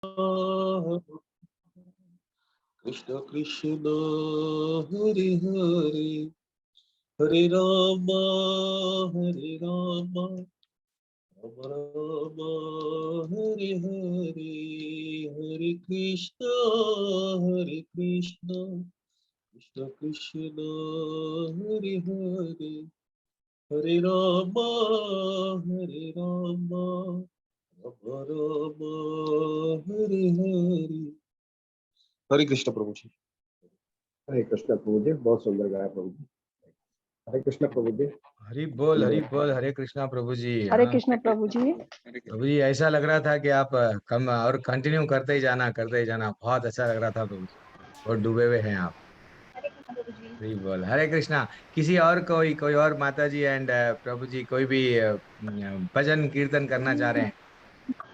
Krishna Krishna Hare Hare Hare Rama Hare Rama Rama Rama Hare Hare Hare Krishna Krishna Krishna Hare Hare Hare Rama Hare Rama Rama Rama Hare Hare हरे कृष्ण प्रभु जी। हरे कृष्ण प्रभु जी, बहुत सुंदर गाया प्रभु जी। हरे कृष्ण प्रभु जी। हरि बोल हरे कृष्णा प्रभु जी। हरे कृष्ण प्रभु जी। प्रभु जी ऐसा लग रहा था कि आप कम और कंटिन्यू करते ही जाना बहुत अच्छा लग रहा था प्रभु जी, और डूबे हुए हैं आप। हरि बोल हरे कृष्णा। किसी और कोई और माता जी एंड प्रभु जी कोई भी भजन कीर्तन करना चाह रहे हैं?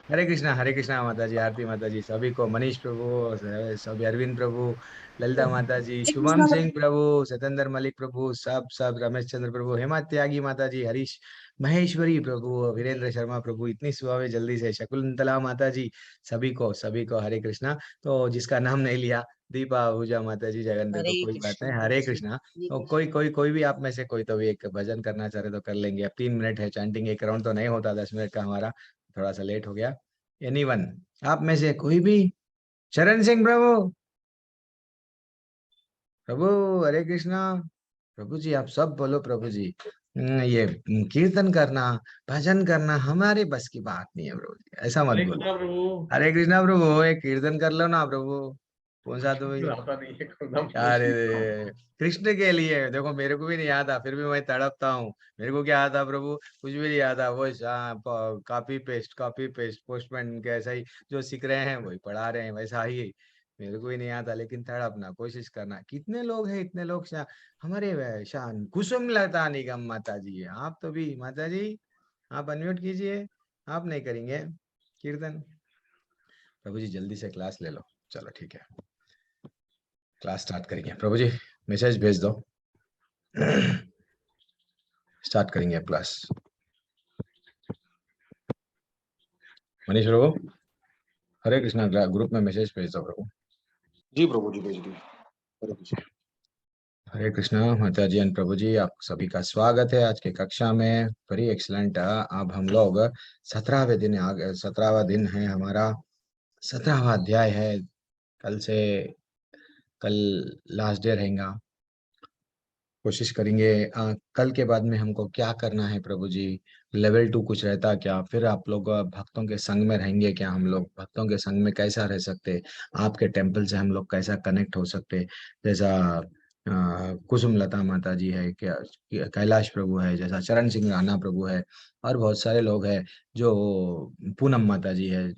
हरे कृष्णा माता जी, आरती माता जी, सभी को, मनीष प्रभु, सभी अरविंद प्रभु, ललिता माता जी, शुभम सिंह प्रभु, सतेंद्र मलिक प्रभु, सब रमेश चंद्र प्रभु, हेमा त्यागी माता जी, हरीश महेश्वरी प्रभु, वीरेंद्र शर्मा प्रभु, इतनी सुबह जल्दी से, शकुंतला माता जी, सभी को हरे कृष्णा। तो जिसका नाम नहीं लिया, दीपा आहूजा माता जी, जगन को कोई बात नहीं, हरे कृष्णा। तो कोई भी आप में से कोई तो भी एक भजन करना चाह रहे तो कर लेंगे। अब 3 मिनट है, चैंटिंग एक राउंड तो नहीं होता 10 मिनट का हमारा, थोड़ा सा लेट हो गया। एनीवन आप में से कोई भी? शरण सिंह प्रभु, प्रभु हरे कृष्णा। प्रभु जी आप सब बोलो प्रभु जी। ये कीर्तन करना, भजन करना हमारे बस की बात नहीं है प्रभु जी, ऐसा मत बोलो। हरे कृष्णा प्रभु, एक कीर्तन कर लो ना प्रभु। कौन सा तो अरे कृष्ण के लिए देखो, मेरे को भी नहीं आता, फिर भी मैं तड़पता हूँ। मेरे को क्या आता प्रभु? कुछ भी नहीं आता। वो कॉपी पेस्ट पोस्टमैन के ऐसा ही जो सीख रहे हैं वही पढ़ा रहे हैं, वैसा ही मेरे को भी नहीं आता। लेकिन तड़पना, कोशिश करना। कितने लोग हैं, इतने लोग हमारे शान कुसुम लता निगम माता जी है। आप तो भी माता जी, आप अनम्यूट कीजिए। आप नहीं करेंगे कीर्तन? प्रभु जी जल्दी से क्लास ले लो। चलो ठीक है, क्लास स्टार्ट करेंगे। प्रभु जी मैसेज भेज दो। स्टार्ट करेंगे क्लास। मनीष प्रभु, हरे कृष्णा ग्रुप में मैसेज भेज दो प्रभु। जी प्रभु जी, भेज दिए। हरे कृष्ण। हरे कृष्णा माता जी एंड प्रभु जी, आप सभी का स्वागत है आज के कक्षा में। Very excellent. अब हम लोग 17वां दिन है हमारा, 17वां अध्याय है। कल लास्ट डे रहेगा। कोशिश करेंगे कल के बाद में हमको क्या करना है प्रभु जी। लेवल 2 कुछ रहता क्या? फिर आप लोग भक्तों के संग में रहेंगे क्या? हम लोग भक्तों के संग में कैसा रह सकते? आपके टेम्पल से हम लोग कैसा कनेक्ट हो सकते? जैसा कुसुम लता माता जी है, क्या कैलाश प्रभु है, जैसा चरण सिंह राणा प्रभु है, और बहुत सारे लोग हैं, जो पूनम माता जी है,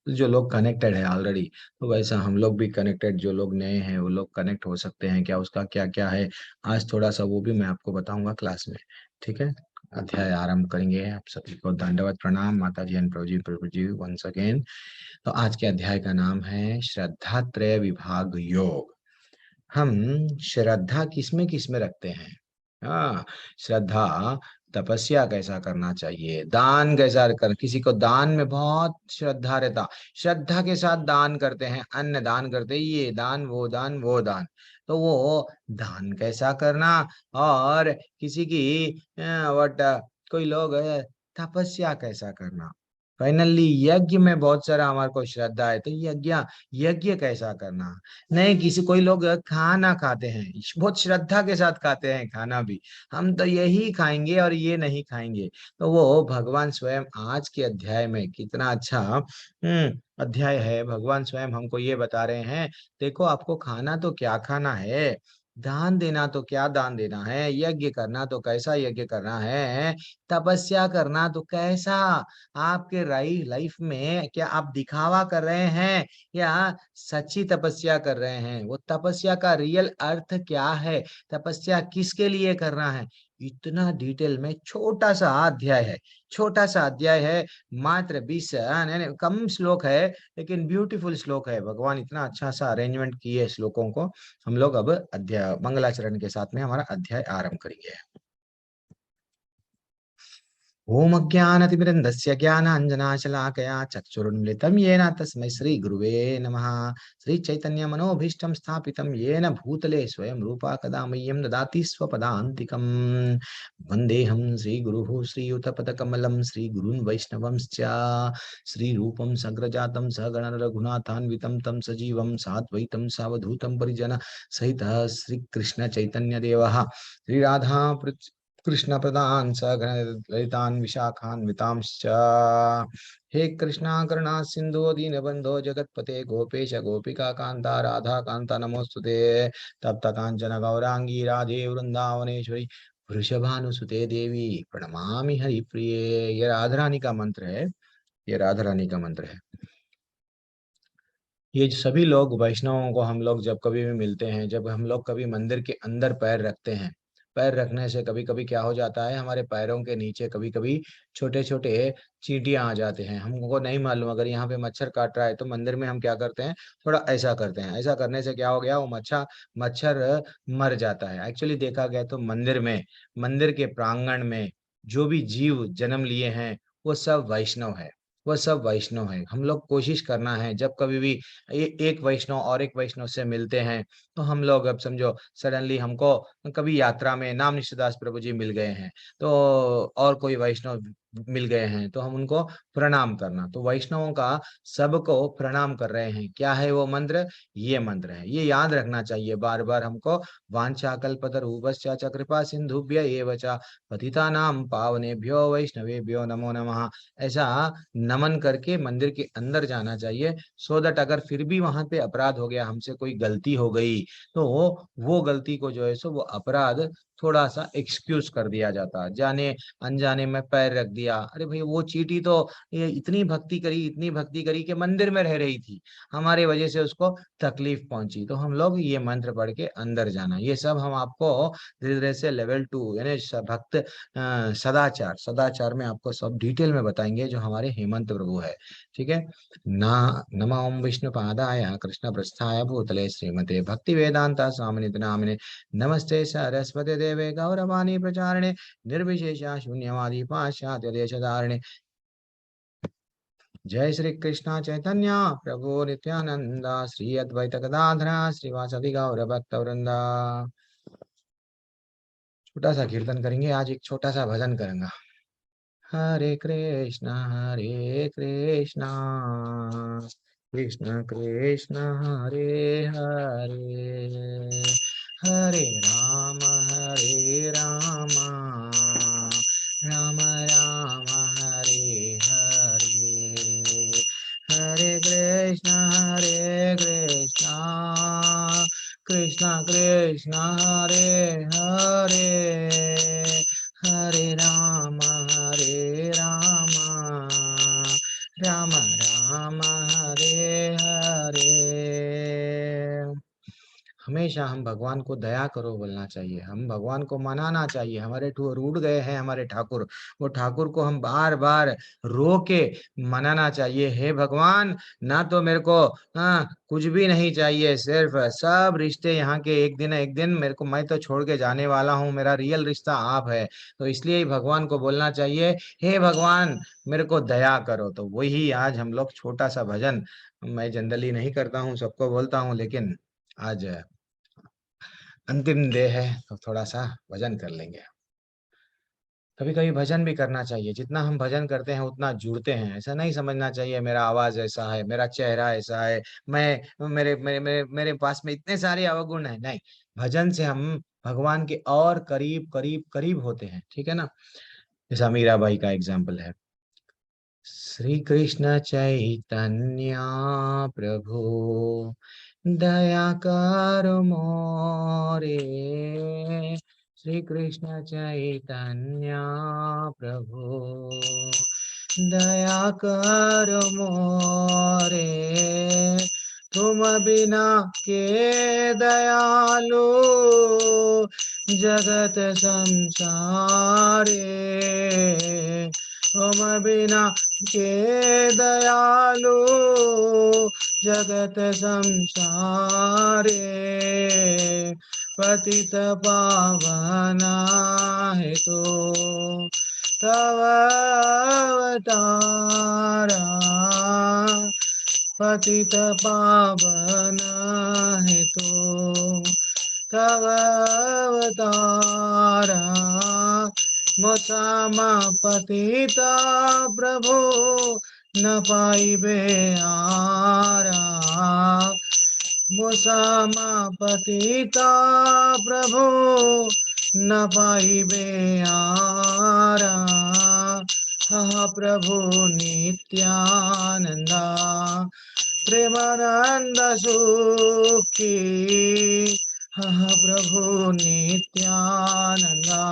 जो लोग कनेक्टेड है ऑलरेडी। तो वैसा हम लोग भी कनेक्टेड, जो लोग नए हैं वो लोग कनेक्ट हो सकते हैं क्या? उसका क्या क्या है आज थोड़ा सा वो भी मैं आपको बताऊंगा क्लास में। ठीक है, अध्याय आरंभ करेंगे। आप सभी को दंडवत प्रणाम माता जी एंड प्रभु जी वंस अगेन। तो आज के अध्याय का नाम है श्रद्धा त्रय विभाग योग। हम श्रद्धा किसमें रखते हैं? हाँ, श्रद्धा तपस्या कैसा करना चाहिए, दान कैसा कर, किसी को दान में बहुत श्रद्धा रहता, श्रद्धा के साथ दान करते हैं, अन्न दान करते हैं, ये दान वो दान वो दान। तो वो दान कैसा करना, और किसी की कोई लोग तपस्या कैसा करना। फाइनली यज्ञ में बहुत सारा हमारे को श्रद्धा है, तो यज्ञ यज्ञ कैसा करना। नहीं, कोई लोग खाना खाते हैं, बहुत श्रद्धा के साथ खाते हैं खाना भी, हम तो यही खाएंगे और ये नहीं खाएंगे। तो वो भगवान स्वयं आज के अध्याय में, कितना अच्छा अध्याय है, भगवान स्वयं हमको ये बता रहे हैं। देखो, आपको खाना तो क्या खाना है, दान देना तो क्या दान देना है, यज्ञ करना तो कैसा यज्ञ करना है, तपस्या करना तो कैसा। आपके लाइफ में क्या आप दिखावा कर रहे हैं या सच्ची तपस्या कर रहे हैं? वो तपस्या का रियल अर्थ क्या है, तपस्या किसके लिए करना है, इतना डिटेल में छोटा सा अध्याय है। मात्र 20 कम श्लोक है, लेकिन ब्यूटीफुल श्लोक है। भगवान इतना अच्छा सा अरेंजमेंट किए श्लोकों को। हम लोग अब अध्याय मंगलाचरण के साथ में हमारा अध्याय आरंभ करेंगे। ओम अज्ञानतिमिरन्धस्य ज्ञानाञ्जनाशलाकया चक्षुरुन्मिलितं येन तस्मै श्रीगुरुवे नमः। श्रीचैतन्यमनोभीष्टं स्थापितं येन भूतले स्वयं रूपा कदा मह्यं ददाति स्वपदान्तिकम्। वन्देऽहं श्रीगुरुः श्रीयुतपदकमलं श्रीगुरून् वैष्णवंश्च श्रीरूपं सग्रजातं सहगण रघुनाथान्वितं तं सजीवं साद्वैतं सावधूतं परिजन सहितः श्रीकृष्णचैतन्यदेवः श्रीराधा कृष्ण प्रदान सगण ललितान् विशाखान्वितांश्च। हे कृष्णा करुणा सिंधु दीनबंधो जगतपते गोपेश गोपिका कांता राधा कांता नमोस्तुते। तप्त कांचन गौरांगी राधे वृंदावनेश्वरी वृषभानुसुते देवी प्रणमामि हरिप्रिये। ये राधा रानी का मंत्र है, ये राधा रानी का मंत्र है। ये सभी लोग वैष्णवों को हम लोग जब कभी भी मिलते हैं, जब हम लोग कभी मंदिर के अंदर पैर रखते हैं, पैर रखने से कभी कभी क्या हो जाता है, हमारे पैरों के नीचे कभी कभी छोटे छोटे चींटियां आ जाते हैं। हमको नहीं मालूम, अगर यहाँ पे मच्छर काट रहा है तो मंदिर में हम क्या करते हैं, थोड़ा ऐसा करते हैं। ऐसा करने से क्या हो गया, वो मच्छर मच्छर मर जाता है। एक्चुअली देखा गया तो मंदिर में, मंदिर के प्रांगण में जो भी जीव जन्म लिए हैं वो सब वैष्णव है, वो सब वैष्णव है। हम लोग कोशिश करना है, जब कभी भी एक वैष्णव और एक वैष्णव से मिलते हैं तो हम लोग, अब समझो सडनली हमको कभी यात्रा में नाम निश्चितदास प्रभु जी मिल गए हैं, तो और कोई वैष्णव मिल गए हैं तो हम उनको प्रणाम करना। तो वैष्णवों का सबको प्रणाम कर रहे हैं। क्या है वो मंत्र, ये मंत्र है, ये याद रखना चाहिए बार बार हमको। वांछा कल्पतरुभ्यश्च च कृपा सिंधुभ्य एव च पतितानां पावनेभ्यो वैष्णवेभ्यो नमो नमः। ऐसा नमन करके मंदिर के अंदर जाना चाहिए, सो दैट अगर फिर भी वहां पे अपराध हो गया, हमसे कोई गलती हो गई, तो वो गलती को जो है सो वो अपराध थोड़ा सा एक्सक्यूज कर दिया जाता। जाने अनजाने में पैर रख दिया, अरे भाई वो चींटी तो ये इतनी भक्ति करी, इतनी भक्ति करी कि मंदिर में रह रही थी, हमारे वजह से उसको तकलीफ पहुंची, तो हम लोग ये मंत्र पढ़ के अंदर जाना। ये सब हम आपको धीरे धीरे से लेवल 2 यानी भक्त सदाचार, सदाचार में आपको सब डिटेल में बताएंगे, जो हमारे हेमंत प्रभु है। ठीक है ना। नमो ओम विष्णुपादाय कृष्ण प्रस्थाय भूतले श्रीमते भक्ति वेदांता स्वामिने नामिने नमस्ते सरस्वती देवे गौरवाणी प्रचारिणे निर्विशेषा शून्यवादी पाश्चात्य देशधारिणे। जय श्री कृष्ण चैतन्य प्रभु नित्यानंद श्री अद्वैत गदाधर श्रीवासदि गौर भक्त वृंदा। छोटा सा कीर्तन करेंगे आज, एक छोटा सा भजन करेंगे। हरे कृष्णा कृष्ण कृष्ण हरे हरे, हरे राम राम राम हरे हरे, हरे कृष्णा कृष्ण कृष्ण हरे हरे, हरे राम राम राम हरे हरे। हमेशा हम भगवान को दया करो बोलना चाहिए, हम भगवान को मनाना चाहिए। हमारे रूठ गए हैं हमारे ठाकुर, वो ठाकुर को हम बार बार रो के मनाना चाहिए। हे भगवान, ना तो मेरे को कुछ भी नहीं चाहिए, सिर्फ सब रिश्ते यहाँ के एक दिन मेरे को, मैं तो छोड़ के जाने वाला हूँ, मेरा रियल रिश्ता आप है। तो इसलिए ही भगवान को बोलना चाहिए, हे भगवान मेरे को दया करो। तो वही आज हम लोग छोटा सा भजन, मैं जनरली नहीं करता हूँ, सबको बोलता हूँ, लेकिन आज अंतिम डे है तो थोड़ा सा भजन कर लेंगे। कभी कभी भजन भी करना चाहिए, जितना हम भजन करते हैं उतना जुड़ते हैं। ऐसा नहीं समझना चाहिए मेरा आवाज ऐसा है, मेरा चेहरा ऐसा है, मैं मेरे मेरे मेरे मेरे पास में इतने सारे अवगुण है, नहीं। भजन से हम भगवान के और करीब करीब करीब होते हैं। ठीक है ना। जैसा मीराबाई का एग्जाम्पल है, श्री कृष्ण चैतन्य प्रभु दया कर मोरे, श्री कृष्ण चैतन्य प्रभु दया कर मोरे, तुम बिना के दयालु जगत संसारे, तुम बिना के दयालु जगत संसारे, पतित पावना है तो तव अवतारा पतित पावन हेतु तव अवतारा मोसामा पतिता प्रभु न पाइबे आरा मोसामा पतिता प्रभु न पाइबे आरा हा प्रभु नित्यानंदा प्रेमानंद सुखी हा प्रभु नित्यानंदा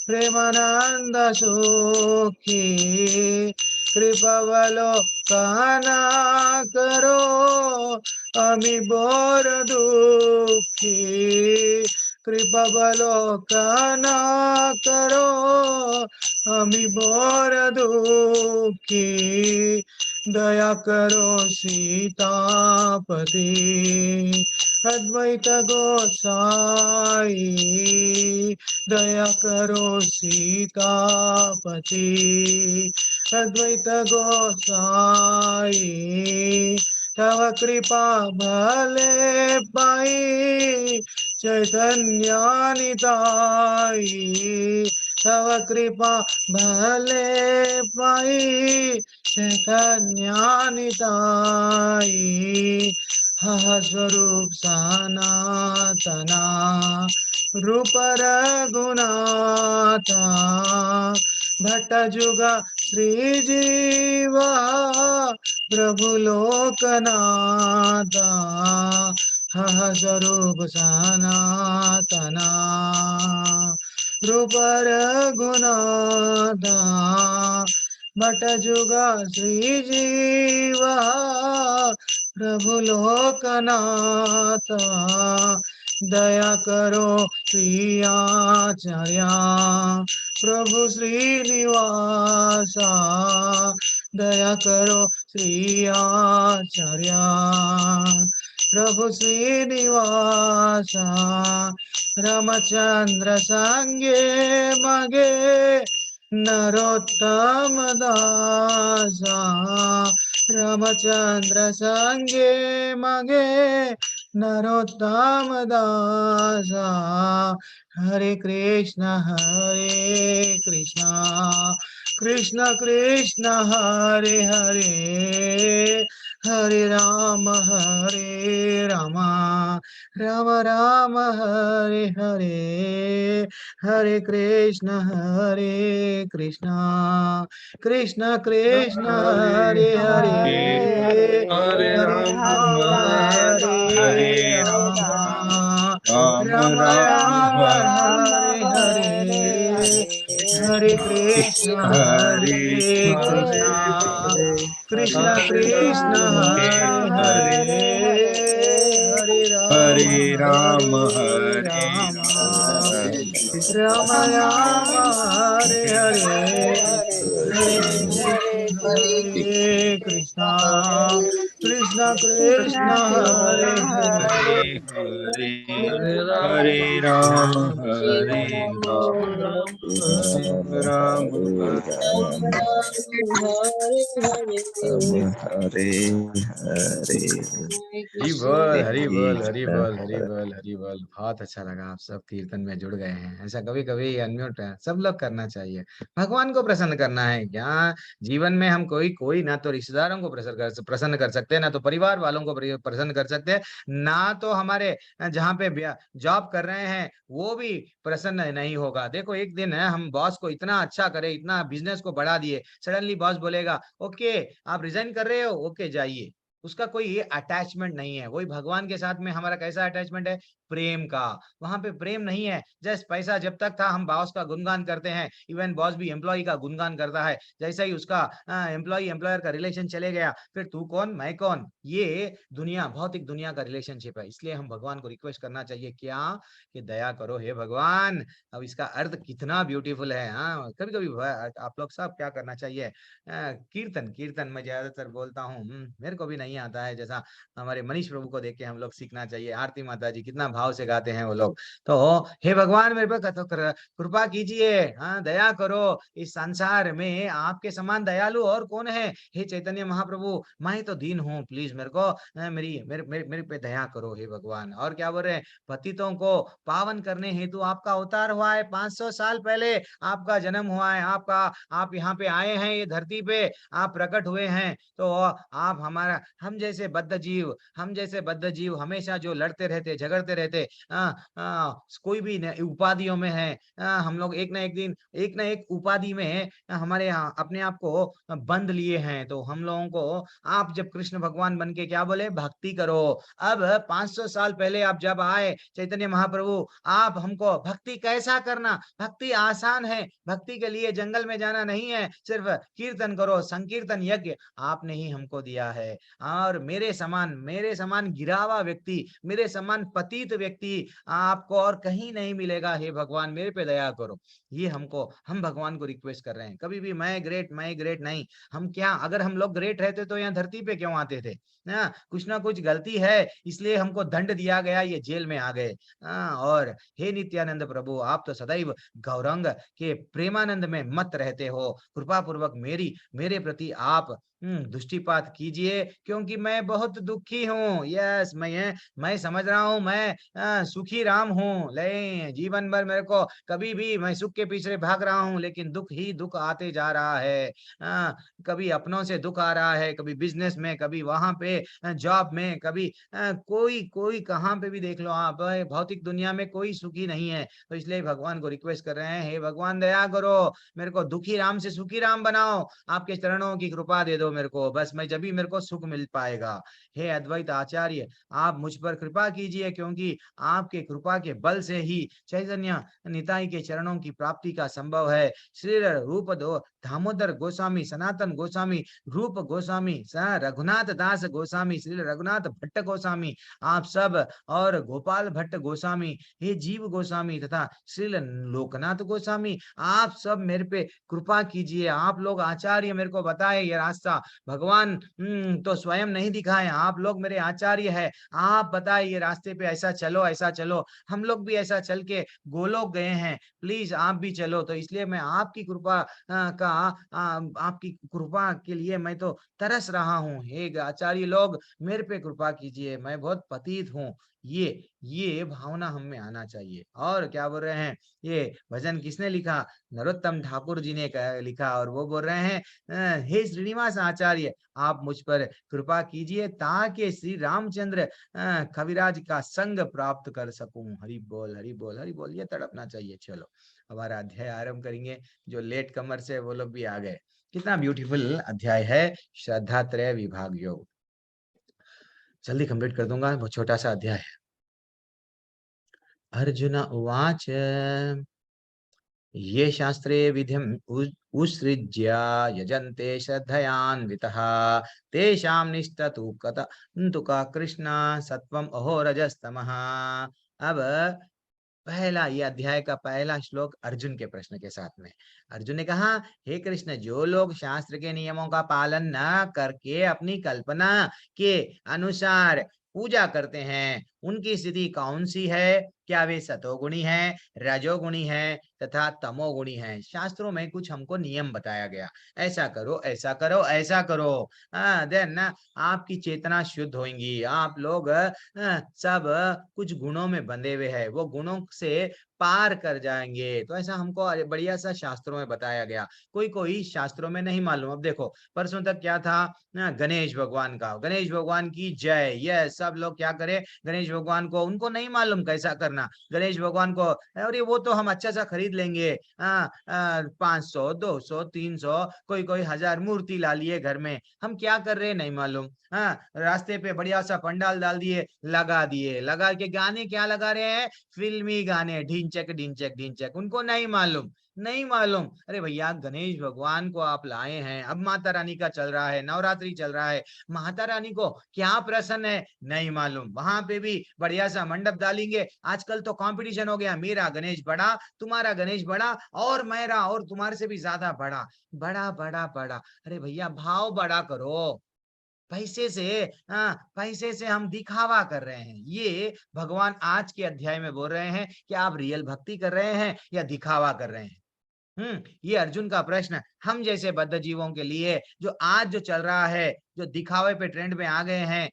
प्रेमानंद सुखी कृपावलोकना करो अमी बोर दुखी कृपावलोकना करो अमी बोर दुखी दया करो सीतापति अद्वैत गोसाई दया करो सीतापति अद्वैत गोसाई तव कृपा भले पाई चैतन्यानिताई तव कृपा भले पाई चैतन्यानिताई हा स्वरूप सनातना रूप रघुनाथा भट्ट जुगा श्रीजीवा प्रभु लोकनाथा हा स्वरूप सनातना रूप रघुनाथा भट्ट जुगा श्रीजीवा प्रभु लोकनाथा दया करो प्रियाचार्या प्रभु श्रीनिवासा दया करो श्रीयाचार्या प्रभु श्रीनिवासा रामचंद्र संगे मगे नरोत्तम दासा रामचंद्र संगे मगे नरोत्तम दासा हरे कृष्ण कृष्ण कृष्ण हरे हरे हरे राम राम राम हरे हरे हरे कृष्ण कृष्ण कृष्ण कृष्ण हरे हरे हरे हरे राम राम हरे राम राम राम राम राम हरे हरे हरे हरे कृष्ण हरे कृष्ण कृष्ण कृष्ण हरे हरे हरे राम राम राम राम हरे हरे हरे कृष्ण कृष्ण कृष्ण हरे हरे हरे हरे हरे राम राम हरे राम राम हरि बोल हरि बोल हरि बोल हरि बोल। बहुत अच्छा लगा, आप सब कीर्तन में जुड़ गए हैं। ऐसा कभी कभी अनम्यूट सब लोग करना चाहिए। भगवान को प्रसन्न करना है क्या जीवन में। हम कोई कोई ना तो रिश्तेदारों को प्रसन्न कर सकते हैं, ना तो परिवार वालों को प्रसन्न कर सकते हैं, ना तो हमारे जहाँ पे जॉब कर रहे हैं वो भी प्रसन्न नहीं होगा। देखो एक दिन है हम बॉस को इतना अच्छा करे, इतना बिजनेस को बढ़ा दिए, सडनली बॉस बोलेगा ओके आप रिजाइन कर रहे हो, ओके जाइए। उसका कोई अटैचमेंट नहीं है। वही भगवान के साथ में हमारा कैसा अटैचमेंट है, प्रेम का। वहां पे प्रेम नहीं है। जस्ट पैसा जब तक था हम बॉस का गुणगान करते हैं, इवन बॉस भी एम्प्लॉय का गुणगान करता है। जैसा ही उसका एम्प्लॉय एम्प्लॉयर का रिलेशन चले गया, फिर तू कौन मैं कौन, ये दुनिया भौतिक दुनिया का रिलेशनशिप है। इसलिए हम भगवान को रिक्वेस्ट करना चाहिए क्या, कि दया करो हे भगवान। अब इसका अर्थ कितना ब्यूटीफुल है। हाँ कभी कभी आप लोग सब क्या करना चाहिए, कीर्तन कीर्तन में ज्यादातर बोलता हूँ, मेरे को भी नहीं नहीं आता है, जैसा हमारे मनीष प्रभु को देख के हम लोग सीखना चाहिए। आरती माता जी कितना भाव से गाते हैं वो लोग। तो हे भगवान मेरे पे कृपा कीजिए, हाँ दया करो, इस संसार में आपके समान दयालु और कौन है। हे चैतन्य महाप्रभु मैं तो दीन हूँ, प्लीज मेरे को मेरे पे दया करो हे भगवान। और क्या बोल रहे हैं, पतितों को पावन करने हेतु आपका अवतार हुआ है, 500 साल पहले आपका जन्म हुआ है, आप यहाँ पे आए हैं, ये धरती पे आप प्रकट हुए हैं। तो आप हम जैसे बद्ध जीव हमेशा जो लड़ते रहते झगड़ते रहते, कोई भी उपाधियों में है, हम लोग एक ना एक उपाधि में हमारे यहाँ अपने आप को बंद लिए हैं। तो हम लोगों को आप जब कृष्ण भगवान बन के क्या बोले, भक्ति करो। अब 500 साल पहले आप जब आए चैतन्य महाप्रभु, आप हमको भक्ति कैसा करना, भक्ति आसान है, भक्ति के लिए जंगल में जाना नहीं है, सिर्फ कीर्तन करो, संकीर्तन यज्ञ आपने ही हमको दिया है। और मेरे समान गिरा हुआ व्यक्ति, मेरे समान पतित व्यक्ति आपको और कहीं नहीं मिलेगा। हे भगवान मेरे पे दया करो। ये हम भगवान को रिक्वेस्ट कर रहे हैं। कभी भी मैं ग्रेट नहीं, हम क्या, अगर हम लोग ग्रेट रहते तो यहाँ धरती पे क्यों आते थे? कुछ ना कुछ गलती है, इसलिए हमको दंड दिया गया, ये जेल में आ गए। और हे नित्यानंद प्रभु, आप तो सदैव गौरंग के प्रेमानंद में मत रहते हो। कृपा पूर्वक मेरे प्रति आप दृष्टिपात कीजिए, क्योंकि मैं बहुत दुखी हूँ। यस, मैं समझ रहा हूँ, मैं सुखी राम हूँ, ले जीवन भर मेरे को कभी भी मैं सुख के पीछे भाग रहा हूँ, लेकिन दुख ही दुख आते जा रहा है। कभी अपनों से दुख आ रहा है, कभी बिजनेस में, कभी वहां पे जॉब में, कभी कोई कोई कहाँ पे भी देख लो आप, भौतिक दुनिया में कोई सुखी नहीं है। तो इसलिए भगवान को रिक्वेस्ट कर रहे हैं, हे भगवान दया करो, मेरे को दुखी राम से सुखी राम बनाओ, आपके चरणों की कृपा दे दो मेरे को, बस मैं जब भी मेरे को सुख मिल पाएगा। हे अद्वैत आचार्य, आप मुझ पर कृपा कीजिए, क्योंकि आपके कृपा के बल से ही चैतन्य निताई के चरणों की प्राप्ति का संभव है। श्री रूप दामोदर गोस्वामी, सनातन गोस्वामी, रूप गोस्वामी, रघुनाथ दास गोस्वामी, श्री रघुनाथ भट्ट गोस्वामी, आप सब, और गोपाल भट्ट गोस्वामी, हे जीव गोस्वामी तथा श्री लोकनाथ गोस्वामी, आप सब मेरे पे कृपा कीजिए। आप लोग आचार्य मेरे को बताए ये रास्ता, भगवान तो स्वयं नहीं दिखाए, आप लोग मेरे आचार्य है, आप बताए ये रास्ते पे ऐसा चलो ऐसा चलो। हम लोग भी ऐसा चल के गोलोक गए हैं, प्लीज आप भी चलो। तो इसलिए मैं आपकी कृपा आपकी कृपा के लिए मैं तो तरस रहा हूँ। हे आचार्य लोग मेरे पे कृपा कीजिए, मैं बहुत पतित हूँ। ये भावना हम में आना चाहिए। और क्या बोल रहे हैं, ये भजन किसने लिखा? नरोत्तम ठाकुर जी ने लिखा, और वो बोल रहे हैं, हे श्रीनिवास आचार्य, आप मुझ पर कृपा कीजिए ताकि श्री रामचंद्र कविराज का संग प्राप्त कर सकूं। हरि बोल हरि बोल हरि बोल, ये तड़पना चाहिए। चलो हमारा अध्याय आरंभ करेंगे। जो लेट कमर से वो लोग भी आ गए। कितना ब्यूटीफुल अध्याय है, श्रद्धात्रय विभाग योग। जल्दी कंप्लीट कर दूंगा, बहुत छोटा सा अध्याय है। अर्जुन उवाच ये शास्त्रे विधिम उत्सृज्य यजन्ते श्रद्धयान्वितः तेषां निष्ठतु कतन्तुका कृष्ण सत्वम अहो रजस्तमः। अब पहला, ये अध्याय का पहला श्लोक अर्जुन के प्रश्न के साथ में। अर्जुन ने कहा, हे कृष्ण, जो लोग शास्त्र के नियमों का पालन न करके अपनी कल्पना के अनुसार पूजा करते हैं, उनकी स्थिति कौन सी है? क्या वे सतोगुणी है, रजोगुणी है तथा तमोगुणी है? शास्त्रों में कुछ हमको नियम बताया गया, ऐसा करो ऐसा करो ऐसा करो, देन आपकी चेतना शुद्ध होगी। आप लोग सब कुछ गुणों में बंधे हुए हैं, वो गुणों से पार कर जाएंगे। तो ऐसा हमको बढ़िया सा शास्त्रों में बताया गया, कोई शास्त्रों में नहीं मालूम। अब देखो परसों तक क्या था, गणेश भगवान का, गणेश भगवान की जय। ये सब लोग क्या करे, गणेश भगवान को उनको नहीं मालूम कैसा करना। गणेश भगवान को अरे वो तो हम अच्छा सा खरीद लेंगे, 500 200 300 कोई 1000 मूर्ति ला लिए घर में, हम क्या कर रहे हैं नहीं मालूम। रास्ते पे बढ़िया सा पंडाल डाल दिए, लगा के गाने क्या लगा रहे हैं, फिल्मी गाने, ढिंचक ढिंचक ढिंचक, उनको नहीं मालूम। अरे भैया गणेश भगवान को आप लाए हैं, अब माता रानी का चल रहा है, नवरात्रि चल रहा है, माता रानी को क्या प्रसन्न है नहीं मालूम। वहां पे भी बढ़िया सा मंडप डालेंगे। आजकल तो कंपटीशन हो गया, मेरा गणेश बड़ा, तुम्हारा गणेश बड़ा, और मेरा और तुम्हारे से भी ज्यादा बड़ा, बड़ा बड़ा बड़ा। अरे भैया भाव बड़ा करो, पैसे से हम दिखावा कर रहे हैं। ये भगवान आज के अध्याय में बोल रहे हैं कि आप रियल भक्ति कर रहे हैं या दिखावा कर रहे हैं। ये अर्जुन का प्रश्न हम जैसे बद्ध जीवों के लिए, जो आज जो चल रहा है, जो दिखावे पे ट्रेंड में आ गए हैं।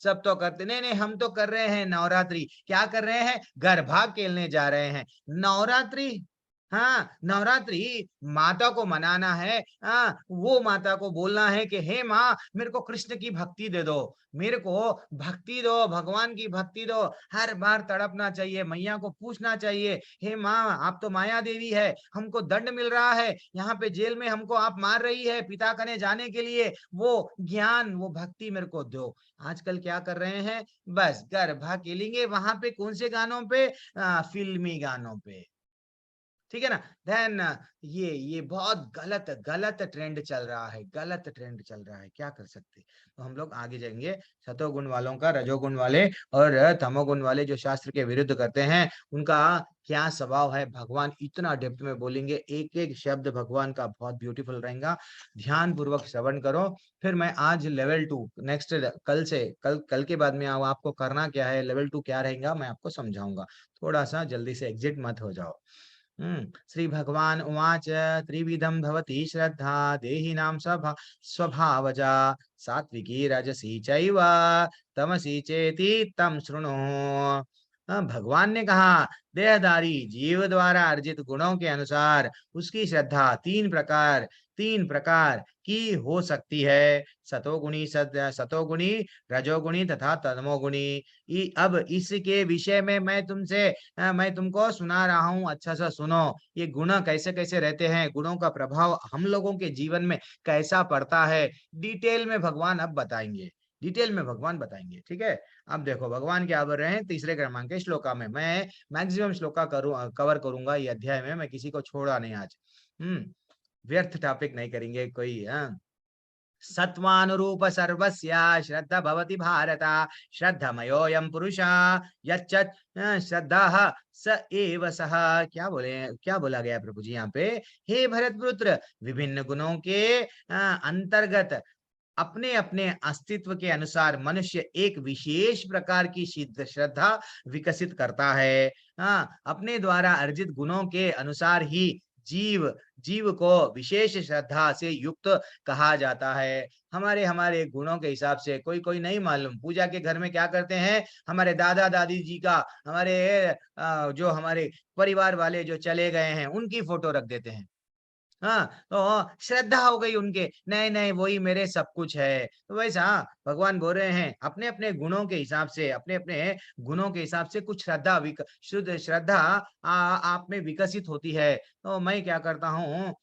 सब तो करते नहीं, नहीं हम तो कर रहे हैं नवरात्रि। क्या कर रहे हैं? गरबा खेलने जा रहे हैं। नवरात्रि, हाँ नवरात्रि माता को मनाना है। वो माता को बोलना है कि हे माँ, मेरे को कृष्ण की भक्ति दे दो, मेरे को भक्ति दो, भगवान की भक्ति दो। हर बार तड़पना चाहिए, मैया को पूछना चाहिए, हे माँ आप तो माया देवी है, हमको दंड मिल रहा है, यहाँ पे जेल में हमको आप मार रही है पिता कने जाने के लिए, वो ज्ञान, वो भक्ति मेरे को दो। आजकल क्या कर रहे हैं? बस गरबा खेलेंगे। वहां पे कौन से गानों पे? फिल्मी गानों पे। ठीक है ना? देन ये बहुत गलत गलत ट्रेंड चल रहा है, गलत ट्रेंड चल रहा है। क्या कर सकते? तो हम लोग आगे जाएंगे। सतोगुण वालों का, रजोगुण वाले और तमोगुण वाले जो शास्त्र के विरुद्ध करते हैं, उनका क्या स्वभाव है, भगवान इतना डेप्थ में बोलेंगे। एक एक शब्द भगवान का बहुत ब्यूटीफुल रहेगा। ध्यान पूर्वक श्रवण करो। फिर मैं आज लेवल 2 नेक्स्ट, कल से कल के बाद में आपको करना क्या है, लेवल 2 क्या रहेगा, मैं आपको समझाऊंगा। थोड़ा सा जल्दी से एग्जिट मत हो जाओ। श्री भगवान उवाच त्रिविधम भवति श्रद्धा देहिनां स्वभावजा सात्विकी रजसी चैव तमसी चेति तम शृणु। भगवान ने कहा, देहधारी जीव द्वारा अर्जित गुणों के अनुसार उसकी श्रद्धा तीन प्रकार की हो सकती है। सतोगुणी, रजोगुणी तथा तमोगुणी। अब इसके विषय में मैं तुमको सुना रहा हूँ, अच्छा सा सुनो। ये गुण कैसे कैसे रहते हैं, गुणों का प्रभाव हम लोगों के जीवन में कैसा पड़ता है, डिटेल में भगवान अब बताएंगे, डिटेल में भगवान बताएंगे। ठीक है, अब देखो भगवान क्या बोल रहे हैं तीसरे क्रमांक के श्लोका में। मैं मैक्सिमम श्लोका कवर करूंगा ये अध्याय में, मैं किसी को छोड़ा नहीं आज। व्यर्थ टॉपिक नहीं करेंगे कोई। सत्वानुरूप सर्वस्य श्रद्धा भवति भारत, श्रद्धमयोऽयं पुरुषः यच्च श्रद्धाः स एव सः। क्या बोला गया प्रभु जी यहाँ पे? हे भरतपुत्र, विभिन्न गुणों के अंतर्गत अपने अपने अस्तित्व के अनुसार मनुष्य एक विशेष प्रकार की सिद्ध श्रद्धा विकसित करता है। अपने द्वारा अर्जित गुणों के अनुसार ही जीव को विशेष श्रद्धा से युक्त कहा जाता है। हमारे गुणों के हिसाब से कोई नहीं मालूम। पूजा के घर में क्या करते हैं, हमारे दादा दादी जी का, जो हमारे परिवार वाले जो चले गए हैं उनकी फोटो रख देते हैं। तो श्रद्धा हो गई उनके, नहीं नहीं वही मेरे सब कुछ है। तो वैसा भगवान बोल रहे हैं अपने अपने गुणों के हिसाब से, अपने अपने गुणों के हिसाब से कुछ शुद्ध श्रद्धा आप में विकसित होती है। तो मैं क्या करता हूँ,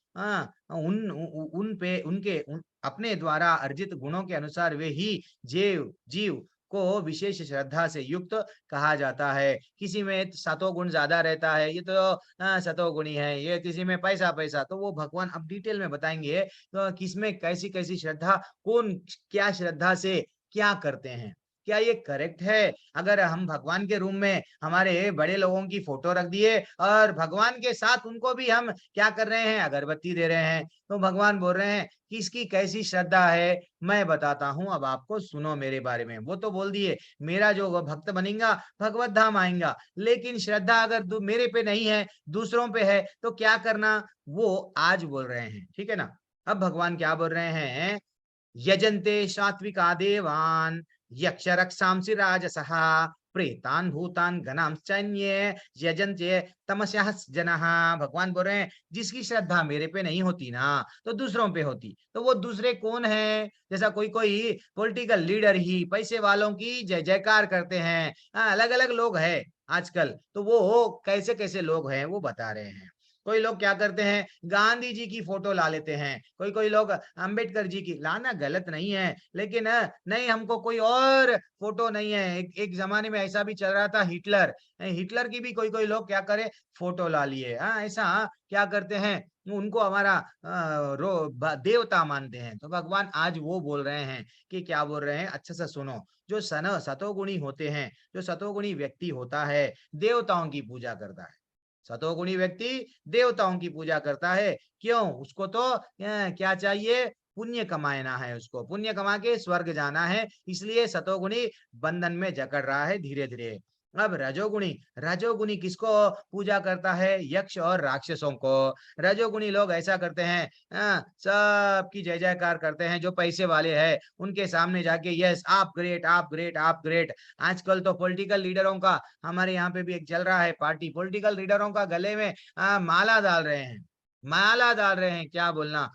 अपने द्वारा अर्जित गुणों के अनुसार वे ही जीव को विशेष श्रद्धा से युक्त कहा जाता है। किसी में सतोगुण ज्यादा रहता है, ये तो सतोगुणी है, ये किसी में पैसा, तो वो भगवान अब डिटेल में बताएंगे तो किसमें कैसी कैसी श्रद्धा, कौन क्या श्रद्धा से क्या करते हैं, क्या ये करेक्ट है। अगर हम भगवान के रूम में हमारे बड़े लोगों की फोटो रख दिए और भगवान के साथ उनको भी हम क्या कर रहे हैं, अगरबत्ती दे रहे हैं, तो भगवान बोल रहे हैं किसकी कैसी श्रद्धा है मैं बताता हूं, अब आपको सुनो मेरे बारे में। वो तो बोल दिए मेरा जो भक्त बनेगा भगवत धाम आएगा, लेकिन श्रद्धा अगर मेरे पे नहीं है दूसरों पे है तो क्या करना, वो आज बोल रहे हैं। ठीक है ना? अब भगवान क्या बोल रहे हैं, यजन्ते सात्विका देवान यक्ष रक्षांसि राजसः प्रेतान भूतान गणांश्चन्ये यजन्ते तमस्याः जनः। भगवान बोल रहे हैं जिसकी श्रद्धा मेरे पे नहीं होती ना तो दूसरों पे होती, तो वो दूसरे कौन है? जैसा कोई पॉलिटिकल लीडर ही पैसे वालों की जय जयकार करते हैं। अलग अलग लोग हैं आजकल, तो वो कैसे कैसे लोग हैं वो बता रहे हैं। कोई लोग क्या करते हैं, गांधी जी की फोटो ला लेते हैं, कोई लोग अंबेडकर जी की, लाना गलत नहीं है, लेकिन नहीं हमको कोई और फोटो नहीं है। एक जमाने में ऐसा भी चल रहा था, हिटलर की भी कोई लोग क्या करे, फोटो ला लिए। ऐसा क्या करते हैं, उनको हमारा देवता मानते हैं। तो भगवान आज वो बोल रहे हैं कि क्या बोल रहे हैं, अच्छा से सुनो। जो सतोगुणी होते हैं, जो सतोगुणी व्यक्ति होता है देवताओं की पूजा करता है। सतोगुणी व्यक्ति देवताओं की पूजा करता है। क्यों? उसको तो क्या चाहिए, पुण्य कमाना है, उसको पुण्य कमा के स्वर्ग जाना है, इसलिए सतोगुणी बंधन में जकड़ रहा है धीरे धीरे। अब रजोगुणी, रजोगुणी किसको पूजा करता है? यक्ष और राक्षसों को। रजोगुणी लोग ऐसा करते हैं, सबकी जय जयकार करते हैं, जो पैसे वाले हैं उनके सामने जाके यस आप ग्रेट, आप ग्रेट, आप ग्रेट। आजकल तो पॉलिटिकल लीडरों का, हमारे यहाँ पे भी एक चल रहा है पार्टी, पॉलिटिकल लीडरों का गले में माला डाल रहे हैं, माला डाल रहे हैं, क्या बोलना।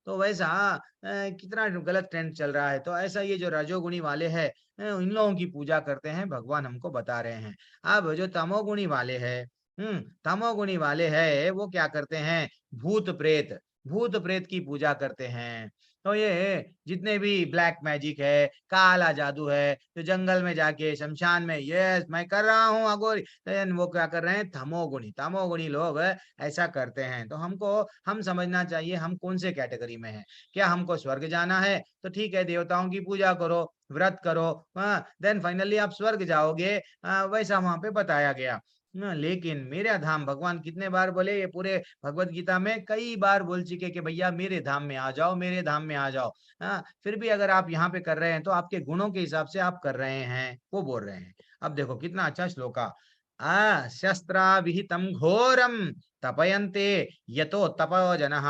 तो वैसा कितना गलत ट्रेंड चल रहा है। तो ऐसा ये जो रजोगुणी वाले हैं, इन लोगों की पूजा करते हैं, भगवान हमको बता रहे हैं। अब जो तमोगुणी वाले हैं, तमोगुणी वाले हैं, वो क्या करते हैं? भूत प्रेत, भूत प्रेत की पूजा करते हैं। तो ये जितने भी ब्लैक मैजिक है, काला जादू है, तो जंगल में जाके शमशान में यस मैं कर रहा हूँ अगोरी, वो क्या कर रहे हैं? तमोगुणी, तमोगुणी लोग ऐसा करते हैं। तो हमको हम समझना चाहिए हम कौन से कैटेगरी में हैं। क्या हमको स्वर्ग जाना है तो ठीक है, देवताओं की पूजा करो, व्रत करो, देन फाइनली आप स्वर्ग जाओगे, वैसा वहां पे बताया गया। लेकिन मेरा धाम भगवान कितने बार बोले? ये पूरे भगवत गीता में कई बार बोल चुके कि भैया मेरे धाम में आ जाओ, मेरे धाम में आ जाओ। फिर भी अगर आप यहाँ पे कर रहे हैं तो आपके गुणों के हिसाब से आप कर रहे हैं, वो बोल रहे हैं। अब देखो कितना अच्छा श्लोका, शस्त्रा विहितम घोरम तपयन्ते यतो तपो जनः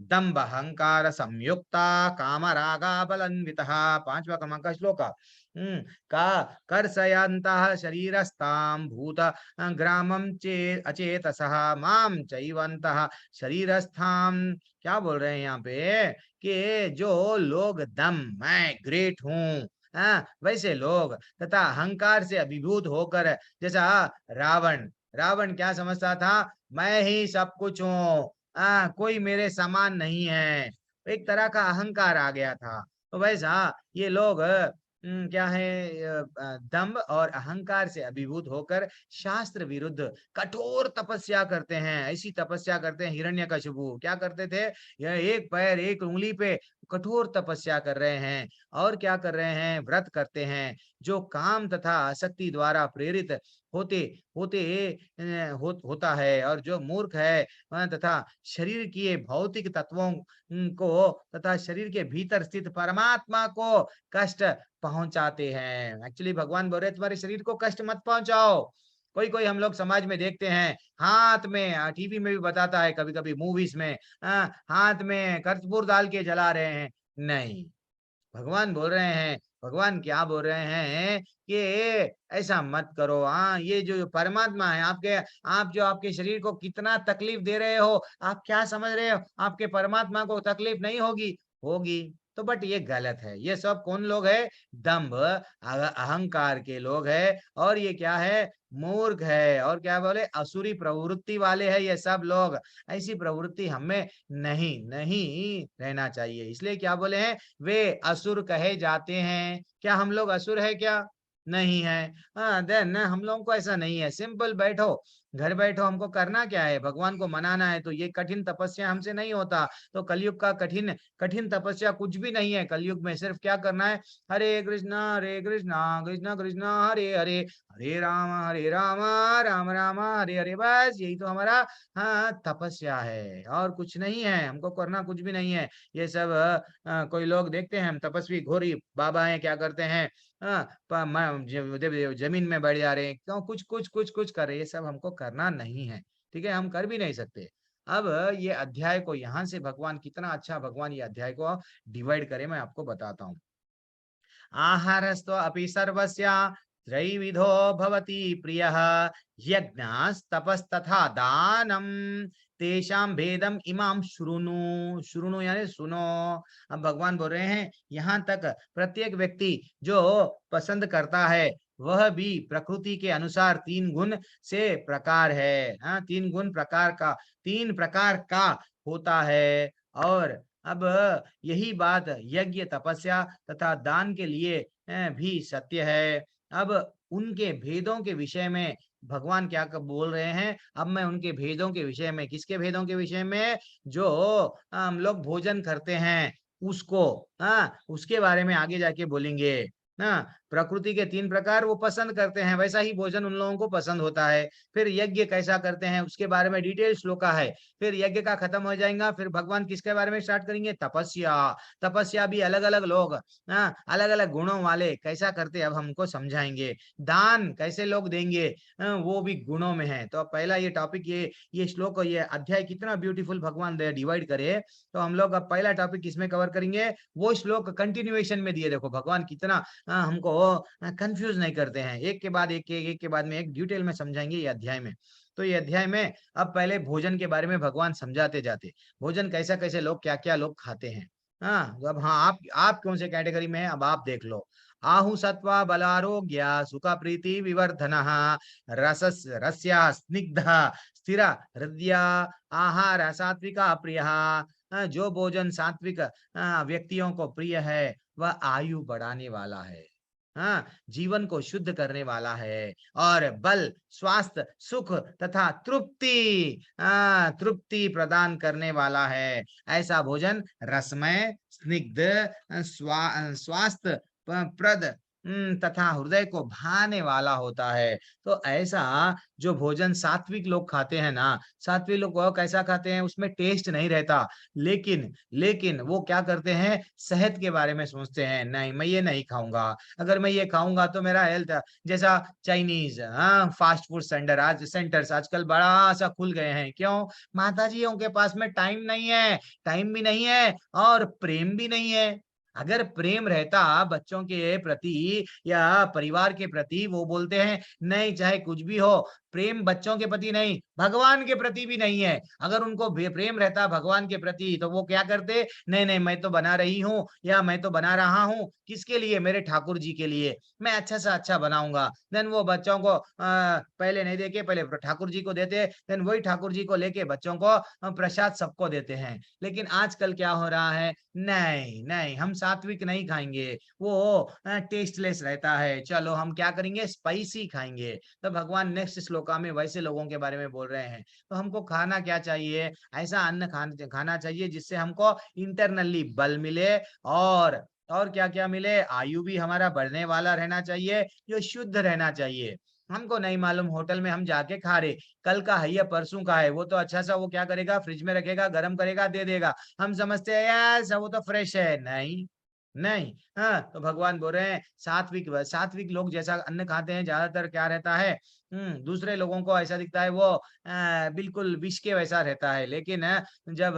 दम्भ अहंकार संयुक्ता कामरागा बलन्वितः। 5वां क्रमांक का श्लोका। का कर्षयन्तः शरीरस्तां भूत ग्रामं चे अचेतसः माम चैवन्तः शरीरस्थां। क्या बोल रहे हैं यहाँ पे? कि जो लोग दम, मैं ग्रेट हूँ, वैसे लोग तथा अहंकार से अभिभूत होकर, जैसा रावण, रावण क्या समझता था? मैं ही सब कुछ हूँ, कोई मेरे समान नहीं है, एक तरह का अहंकार आ गया था। तो वैसा ये लोग क्या है? दंभ और अहंकार से अभिभूत होकर शास्त्र विरुद्ध कठोर तपस्या करते हैं। ऐसी तपस्या करते हैं, हिरण्यकशिपु क्या करते थे? यह एक पैर एक उंगली पे कठोर तपस्या कर रहे हैं। और क्या कर रहे हैं? व्रत करते हैं। जो काम तथा आसक्ति द्वारा प्रेरित होते होते होता है, और जो मूर्ख है तथा शरीर की भौतिक तत्वों को तथा शरीर के भीतर स्थित परमात्मा को कष्ट पहुंचाते हैं। एक्चुअली भगवान बोल रहे तुम्हारे शरीर को कष्ट मत पहुंचाओ। कोई कोई हम लोग समाज में देखते हैं, हाथ में, टीवी में भी बताता है, कभी कभी मूवीज में, हाथ में कर्पूर डाल के जला रहे हैं। नहीं, भगवान बोल रहे हैं, भगवान क्या बोल रहे हैं कि ऐसा मत करो। हाँ, ये जो परमात्मा है आपके, आप जो आपके शरीर को कितना तकलीफ दे रहे हो, आप क्या समझ रहे हो आपके परमात्मा को तकलीफ नहीं होगी? होगी। तो बट ये गलत है। ये सब कौन लोग है? दंभ अहंकार के लोग है। और ये क्या है? मूर्ख है। और क्या बोले? असुरी प्रवृत्ति वाले है ये सब लोग। ऐसी प्रवृत्ति हमें नहीं नहीं रहना चाहिए। इसलिए क्या बोले हैं? वे असुर कहे जाते हैं। क्या हम लोग असुर है क्या? नहीं है। देन हम लोगों को ऐसा नहीं है। सिंपल बैठो, घर बैठो, हमको करना क्या है? भगवान को मनाना है। तो ये कठिन तपस्या हमसे नहीं होता। तो कलयुग का कठिन कठिन तपस्या कुछ भी नहीं है। कलयुग में सिर्फ क्या करना है? हरे कृष्णा कृष्ण कृष्ण हरे हरे, हरे राम राम राम हरे हरे। बस यही तो हमारा तपस्या है, और कुछ नहीं है। हमको करना कुछ भी नहीं है। ये सब कोई लोग देखते हैं, हम तपस्वी घोरी बाबा हैं, क्या करते हैं? जमीन में बैठ जा रहे हैं, क्यों? कुछ कुछ कुछ कुछ कर रहे हैं। ये सब हमको करना नहीं है। ठीक है, हम कर भी नहीं सकते। अब ये अध्याय को यहाँ से भगवान, कितना अच्छा भगवान ये अध्याय को डिवाइड करे, मैं आपको बताता हूँ। आहारस्त्व अपि सर्वस्य त्रैविधो भवति प्रियः यज्ञस्तपस्तथा दानम तेषां भेदम इमाम शृणु। शृणु यानी सुनो। अब भगवान बोल रहे हैं यहाँ तक प्रत्येक व्यक्ति जो पसंद करता है, वह भी प्रकृति के अनुसार 3 गुण से प्रकार है। तीन प्रकार का होता है। और अब यही बात यज्ञ, तपस्या तथा दान के लिए भी सत्य है। अब उनके भेदों के विषय में भगवान क्या बोल रहे हैं? अब मैं उनके भेदों के विषय में, किसके भेदों के विषय में? जो हम लोग भोजन करते हैं उसको, उसके बारे में आगे जाके बोलेंगे। ना, प्रकृति के 3 प्रकार वो पसंद करते हैं, वैसा ही भोजन उन लोगों को पसंद होता है। फिर यज्ञ कैसा करते हैं उसके बारे में डिटेल श्लोका है। फिर यज्ञ का खत्म हो जाएगा, फिर भगवान किसके बारे में स्टार्ट करेंगे, तपस्या। तपस्या भी अलग अलग लोग, अलग अलग गुणों वाले कैसा करते हैं अब हमको समझाएंगे। दान कैसे लोग देंगे, वो भी गुणों में है। तो अब पहला ये टॉपिक, ये श्लोक, ये अध्याय कितना ब्यूटीफुल भगवान डिवाइड करे। तो हम लोग अब पहला टॉपिक किसमें कवर करेंगे, वो श्लोक कंटिन्यूएशन में दिए। देखो भगवान कितना हमको कंफ्यूज नहीं करते हैं, एक के बाद एक के बाद में एक डिटेल में समझाएंगे ये अध्याय में। तो ये अध्याय में अब पहले भोजन के बारे में भगवान समझाते जाते, भोजन कैसा कैसे लोग क्या क्या लोग खाते हैं। हाँ, तो अब हाँ, आप कौन से कैटेगरी में है अब आप देख लो। आहु सत्वा बलारोग्य सुख प्रीति विवर्धन रसस रस्या स्निग्ध स्थिर हृदय आहार सात्विका प्रिय। जो भोजन सात्विक व्यक्तियों को प्रिय है वह आयु बढ़ाने वाला है, हाँ, जीवन को शुद्ध करने वाला है, और बल, स्वास्थ्य, सुख तथा तृप्ति प्रदान करने वाला है। ऐसा भोजन रसमय, स्निग्ध, स्वास्थ्य प्रद तथा हृदय को भाने वाला होता है। तो ऐसा जो भोजन सात्विक लोग खाते हैं ना, सात्विक लोग वो कैसा खाते हैं, उसमें टेस्ट नहीं रहता, लेकिन वो क्या करते हैं, सेहत के बारे में सोचते हैं, नहीं मैं ये नहीं खाऊंगा, अगर मैं ये खाऊंगा तो मेरा हेल्थ, जैसा चाइनीज फास्ट फूड सेंटर्स आजकल बड़ा सा खुल गए हैं। क्यों, माता जी उनके पास में टाइम भी नहीं है और प्रेम भी नहीं है। अगर प्रेम रहता बच्चों के प्रति या परिवार के प्रति, वो बोलते हैं नहीं चाहे कुछ भी हो, प्रेम बच्चों के प्रति नहीं, भगवान के प्रति भी नहीं है। अगर उनको प्रेम रहता भगवान के प्रति तो वो क्या करते, नहीं नहीं मैं तो बना रही हूँ या मैं तो बना रहा हूँ, किसके लिए, मेरे ठाकुर जी के लिए, मैं अच्छा से अच्छा बनाऊंगा। देन वो बच्चों को पहले नहीं देके पहले ठाकुर जी को देते, देन वही ठाकुर जी को लेके बच्चों को प्रसाद सबको देते हैं। लेकिन आजकल क्या हो रहा है, नहीं नहीं हम सात्विक नहीं खाएंगे, वो टेस्टलेस रहता है, चलो हम क्या करेंगे, स्पाइसी खाएंगे। तो भगवान नेक्स्ट श्लोका में वैसे लोगों के बारे में बोल रहे हैं। तो हमको खाना क्या चाहिए, ऐसा अन्न खाना चाहिए जिससे हमको इंटरनली बल मिले, और क्या क्या मिले, आयु भी हमारा बढ़ने वाला रहना चाहिए, जो शुद्ध रहना चाहिए। हमको नहीं मालूम, होटल में हम जाके खा रहे, कल का है या परसों का है, वो तो अच्छा सा वो क्या करेगा, फ्रिज में रखेगा, गर्म करेगा, दे देगा, हम समझते हैं यार वो तो फ्रेश है, नहीं नहीं। हाँ, तो भगवान बोल रहे हैं सात्विक लोग जैसा अन्न खाते हैं, ज्यादातर क्या रहता है, दूसरे लोगों को ऐसा दिखता है वो बिल्कुल विष के वैसा रहता है। लेकिन जब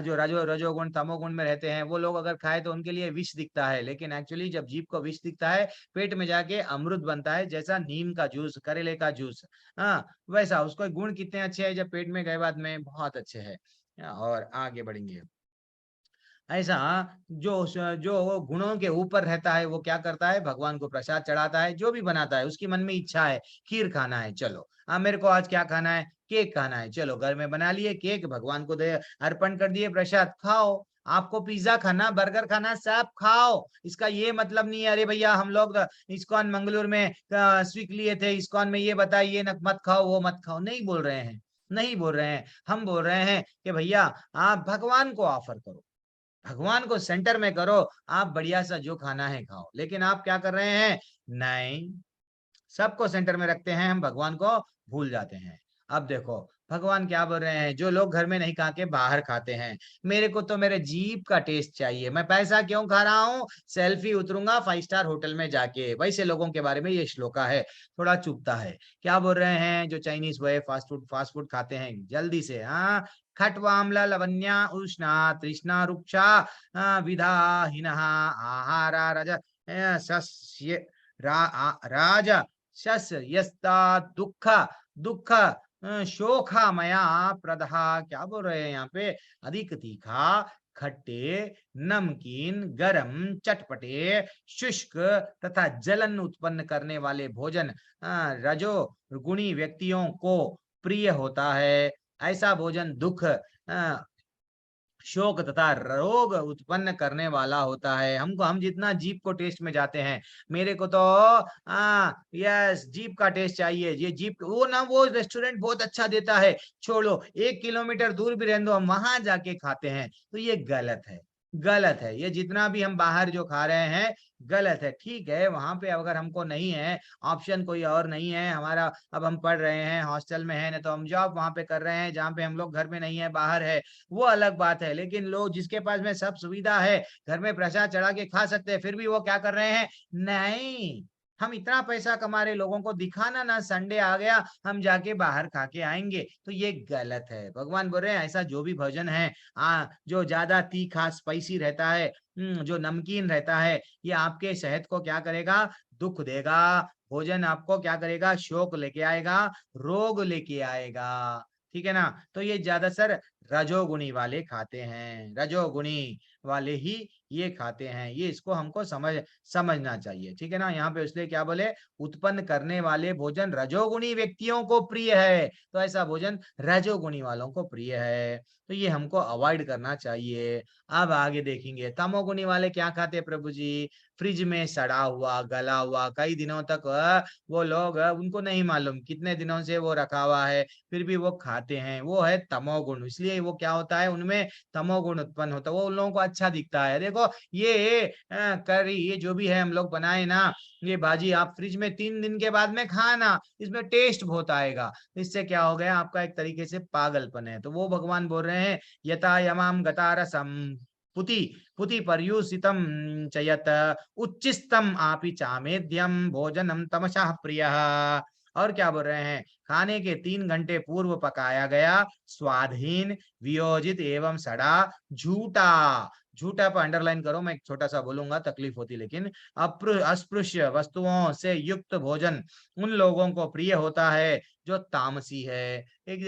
जो रजोगुण तमोगुण में रहते हैं वो लोग अगर खाए तो उनके लिए विष दिखता है, लेकिन एक्चुअली जब जीभ को विष दिखता है, पेट में जाके अमृत बनता है, जैसा नीम का जूस, करेले का जूस, हाँ वैसा। उसको गुण कितने अच्छे हैं, जब पेट में गए बाद में बहुत अच्छे है। और आगे बढ़ेंगे। ऐसा जो जो गुणों के ऊपर रहता है वो क्या करता है, भगवान को प्रसाद चढ़ाता है, जो भी बनाता है उसकी मन में इच्छा है खीर खाना है, चलो मेरे को आज क्या खाना है, केक खाना है, चलो घर में बना लिए केक, भगवान को दे अर्पण कर दिए, प्रसाद खाओ। आपको पिज्जा खाना, बर्गर खाना, सब खाओ, इसका ये मतलब नहीं है अरे भैया हम लोग इस्कॉन मंगलूर में स्वीट लिए थे, इस्कॉन में ये बताइए न मत खाओ वो मत खाओ, नहीं बोल रहे हैं, नहीं बोल रहे हैं। हम बोल रहे हैं कि भैया आप भगवान को ऑफर करो, भगवान को सेंटर में करो, आप बढ़िया सा जो खाना है खाओ। लेकिन आप क्या कर रहे हैं, नहीं, सबको सेंटर में रखते हैं, हम भगवान को भूल जाते हैं। अब देखो भगवान क्या बोल रहे हैं, जो लोग घर में नहीं खा के बाहर खाते हैं, मेरे को तो मेरे जीभ का टेस्ट चाहिए, मैं पैसा क्यों खा रहा हूँ, सेल्फी उतरूंगा 5 स्टार होटल में जाके, वैसे लोगों के बारे में ये श्लोका है। थोड़ा चुभता है, क्या बोल रहे हैं, जो चाइनीज वे फास्ट फूड खाते हैं जल्दी से, हाँ, खट्वाम्ल लवण्या उष्णा तृष्णा रुक्षा विधाहीनः आहारा सस्य राज शस्य यस्ता दुख दुख शोखामया प्रदहा। क्या बोल रहे हैं यहाँ पे, अधिक तीखा, खट्टे, नमकीन, गरम, चटपटे, शुष्क तथा जलन उत्पन्न करने वाले भोजन रजो गुणी व्यक्तियों को प्रिय होता है। ऐसा भोजन दुख, शोक तथा रोग उत्पन्न करने वाला होता है। हम जितना जीभ को टेस्ट में जाते हैं, मेरे को तो यस जीभ का टेस्ट चाहिए, ये जीभ वो रेस्टोरेंट बहुत अच्छा देता है, छोड़ो 1 किलोमीटर दूर भी रहने दो, हम वहां जाके खाते हैं, तो ये गलत है। गलत है। ये जितना भी हम बाहर जो खा रहे हैं गलत है। ठीक है, वहां पे अगर हमको नहीं है ऑप्शन, कोई और नहीं है हमारा, अब हम पढ़ रहे हैं हॉस्टल में है ना, तो हम जॉब वहां पे कर रहे हैं जहाँ पे हम लोग घर में नहीं है बाहर है, वो अलग बात है। लेकिन लोग जिसके पास में सब सुविधा है, घर में प्रसाद चढ़ा के खा सकते हैं, फिर भी वो क्या कर रहे हैं, नहीं, हम इतना पैसा कमा रहे, लोगों को दिखाना ना संडे आ गया हम जाके बाहर खा के आएंगे, तो ये गलत है। भगवान बोल रहे हैं ऐसा जो भी भोजन है जो ज्यादा तीखा स्पाइसी रहता है, जो नमकीन रहता है, ये आपके सेहत को क्या करेगा, दुख देगा। भोजन आपको क्या करेगा, शोक लेके आएगा, रोग लेके आएगा। ठीक है ना। तो ये ज्यादातर रजोगुणी वाले खाते हैं, रजोगुणी वाले ही ये खाते हैं, ये इसको हमको समझना चाहिए। ठीक है ना। यहाँ पे इसलिए क्या बोले, उत्पन्न करने वाले भोजन रजोगुणी व्यक्तियों को प्रिय है, तो ऐसा भोजन रजोगुणी वालों को प्रिय है, तो ये हमको अवॉइड करना चाहिए। अब आगे देखेंगे तमोगुणी वाले क्या खाते हैं प्रभु जी, फ्रिज में सड़ा हुआ गला हुआ कई दिनों तक वो लोग उनको नहीं मालूम कितने दिनों से वो रखा हुआ है, फिर भी वो खाते हैं, वो है तमोगुण। इसलिए वो क्या होता है, उनमें तमोगुण उत्पन्न होता है, वो उन लोगों को अच्छा दिखता है। देखो ये करी, ये जो भी है हम लोग बनाए ना, ये भाजी आप फ्रिज में 3 दिन के बाद में खाना, इसमें टेस्ट बहुत आएगा। इससे क्या हो गया, आपका एक तरीके से पागलपन है। तो वो भगवान बोल रहे हैं यथा यमाम गतारसम पुति पुति पर्युषितम चयत उच्चिस्तम आपि चामेद्यम भोजनम तमशः प्रियः। और क्या बोल रहे हैं, खाने के 3 घंटे पूर्व पकाया गया स्वादहीन वियोजित एवं सड़ा झूठा, झूठा पर अंडरलाइन करो, मैं एक छोटा सा बोलूंगा तकलीफ होती, लेकिन अस्पृश्य वस्तुओं से युक्त भोजन उन लोगों को प्रिय होता है जो तामसी है। एक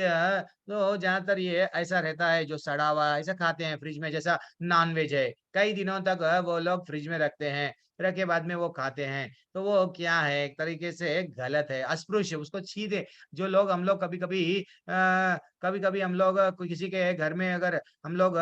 तो ज्यादातर ये ऐसा रहता है जो सड़ा हुआ ऐसा खाते हैं फ्रिज में, जैसा नॉनवेज है कई दिनों तक वो लोग फ्रिज में रखते हैं, फिर के बाद में वो खाते हैं, तो वो क्या है, एक तरीके से गलत है, अस्पृश्य, उसको छीने। जो लोग हम लोग कभी कभी हम लोग कोई किसी के घर में अगर हम लोग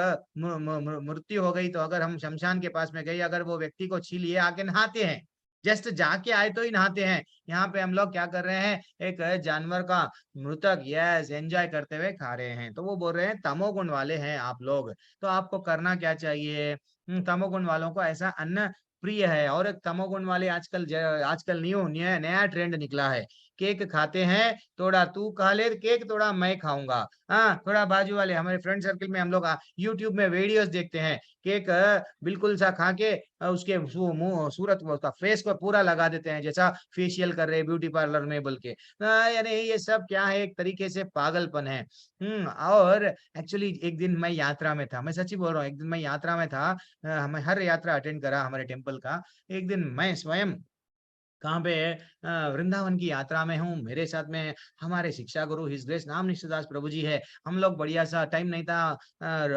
मृत्यु हो गई, तो अगर हम शमशान के पास में गए, अगर वो व्यक्ति को छी लिए आके नहाते हैं, जस्ट जाके आए तो ही नहाते हैं। यहाँ पे हम लोग क्या कर रहे हैं, एक जानवर का मृतक यस एंजॉय करते हुए खा रहे हैं। तो वो बोल रहे हैं तमोगुण वाले हैं आप लोग, तो आपको करना क्या चाहिए, तमोगुण वालों को ऐसा अन्न प्रिय है। और एक तमोगुण वाले आजकल न्यू नया नया ट्रेंड निकला है, केक खाते हैं, थोड़ा तू खा ले केक, थोड़ा मैं खाऊंगा। हाँ, थोड़ा बाजू वाले हमारे फ्रेंड सर्कल में हम लोग यूट्यूब में वीडियोस देखते हैं, केक बिल्कुल सा खा के उसके मुंह सूरत उसका फेस को पूरा लगा देते हैं, जैसा फेशियल कर रहे ब्यूटी पार्लर में बोल के। यानी ये सब क्या है, एक तरीके से पागलपन है। और एक्चुअली एक दिन मैं यात्रा में था, मैं सच्ची बोल रहा हूँ, एक दिन मैं यात्रा में था, हमें हर यात्रा अटेंड करा हमारे टेम्पल का। एक दिन मैं स्वयं कहाँ पे वृंदावन की यात्रा में हूँ, मेरे साथ में हमारे शिक्षा गुरु हिज ग्रेस नाम निष्ठदास प्रभु जी है। हम लोग बढ़िया सा, टाइम नहीं था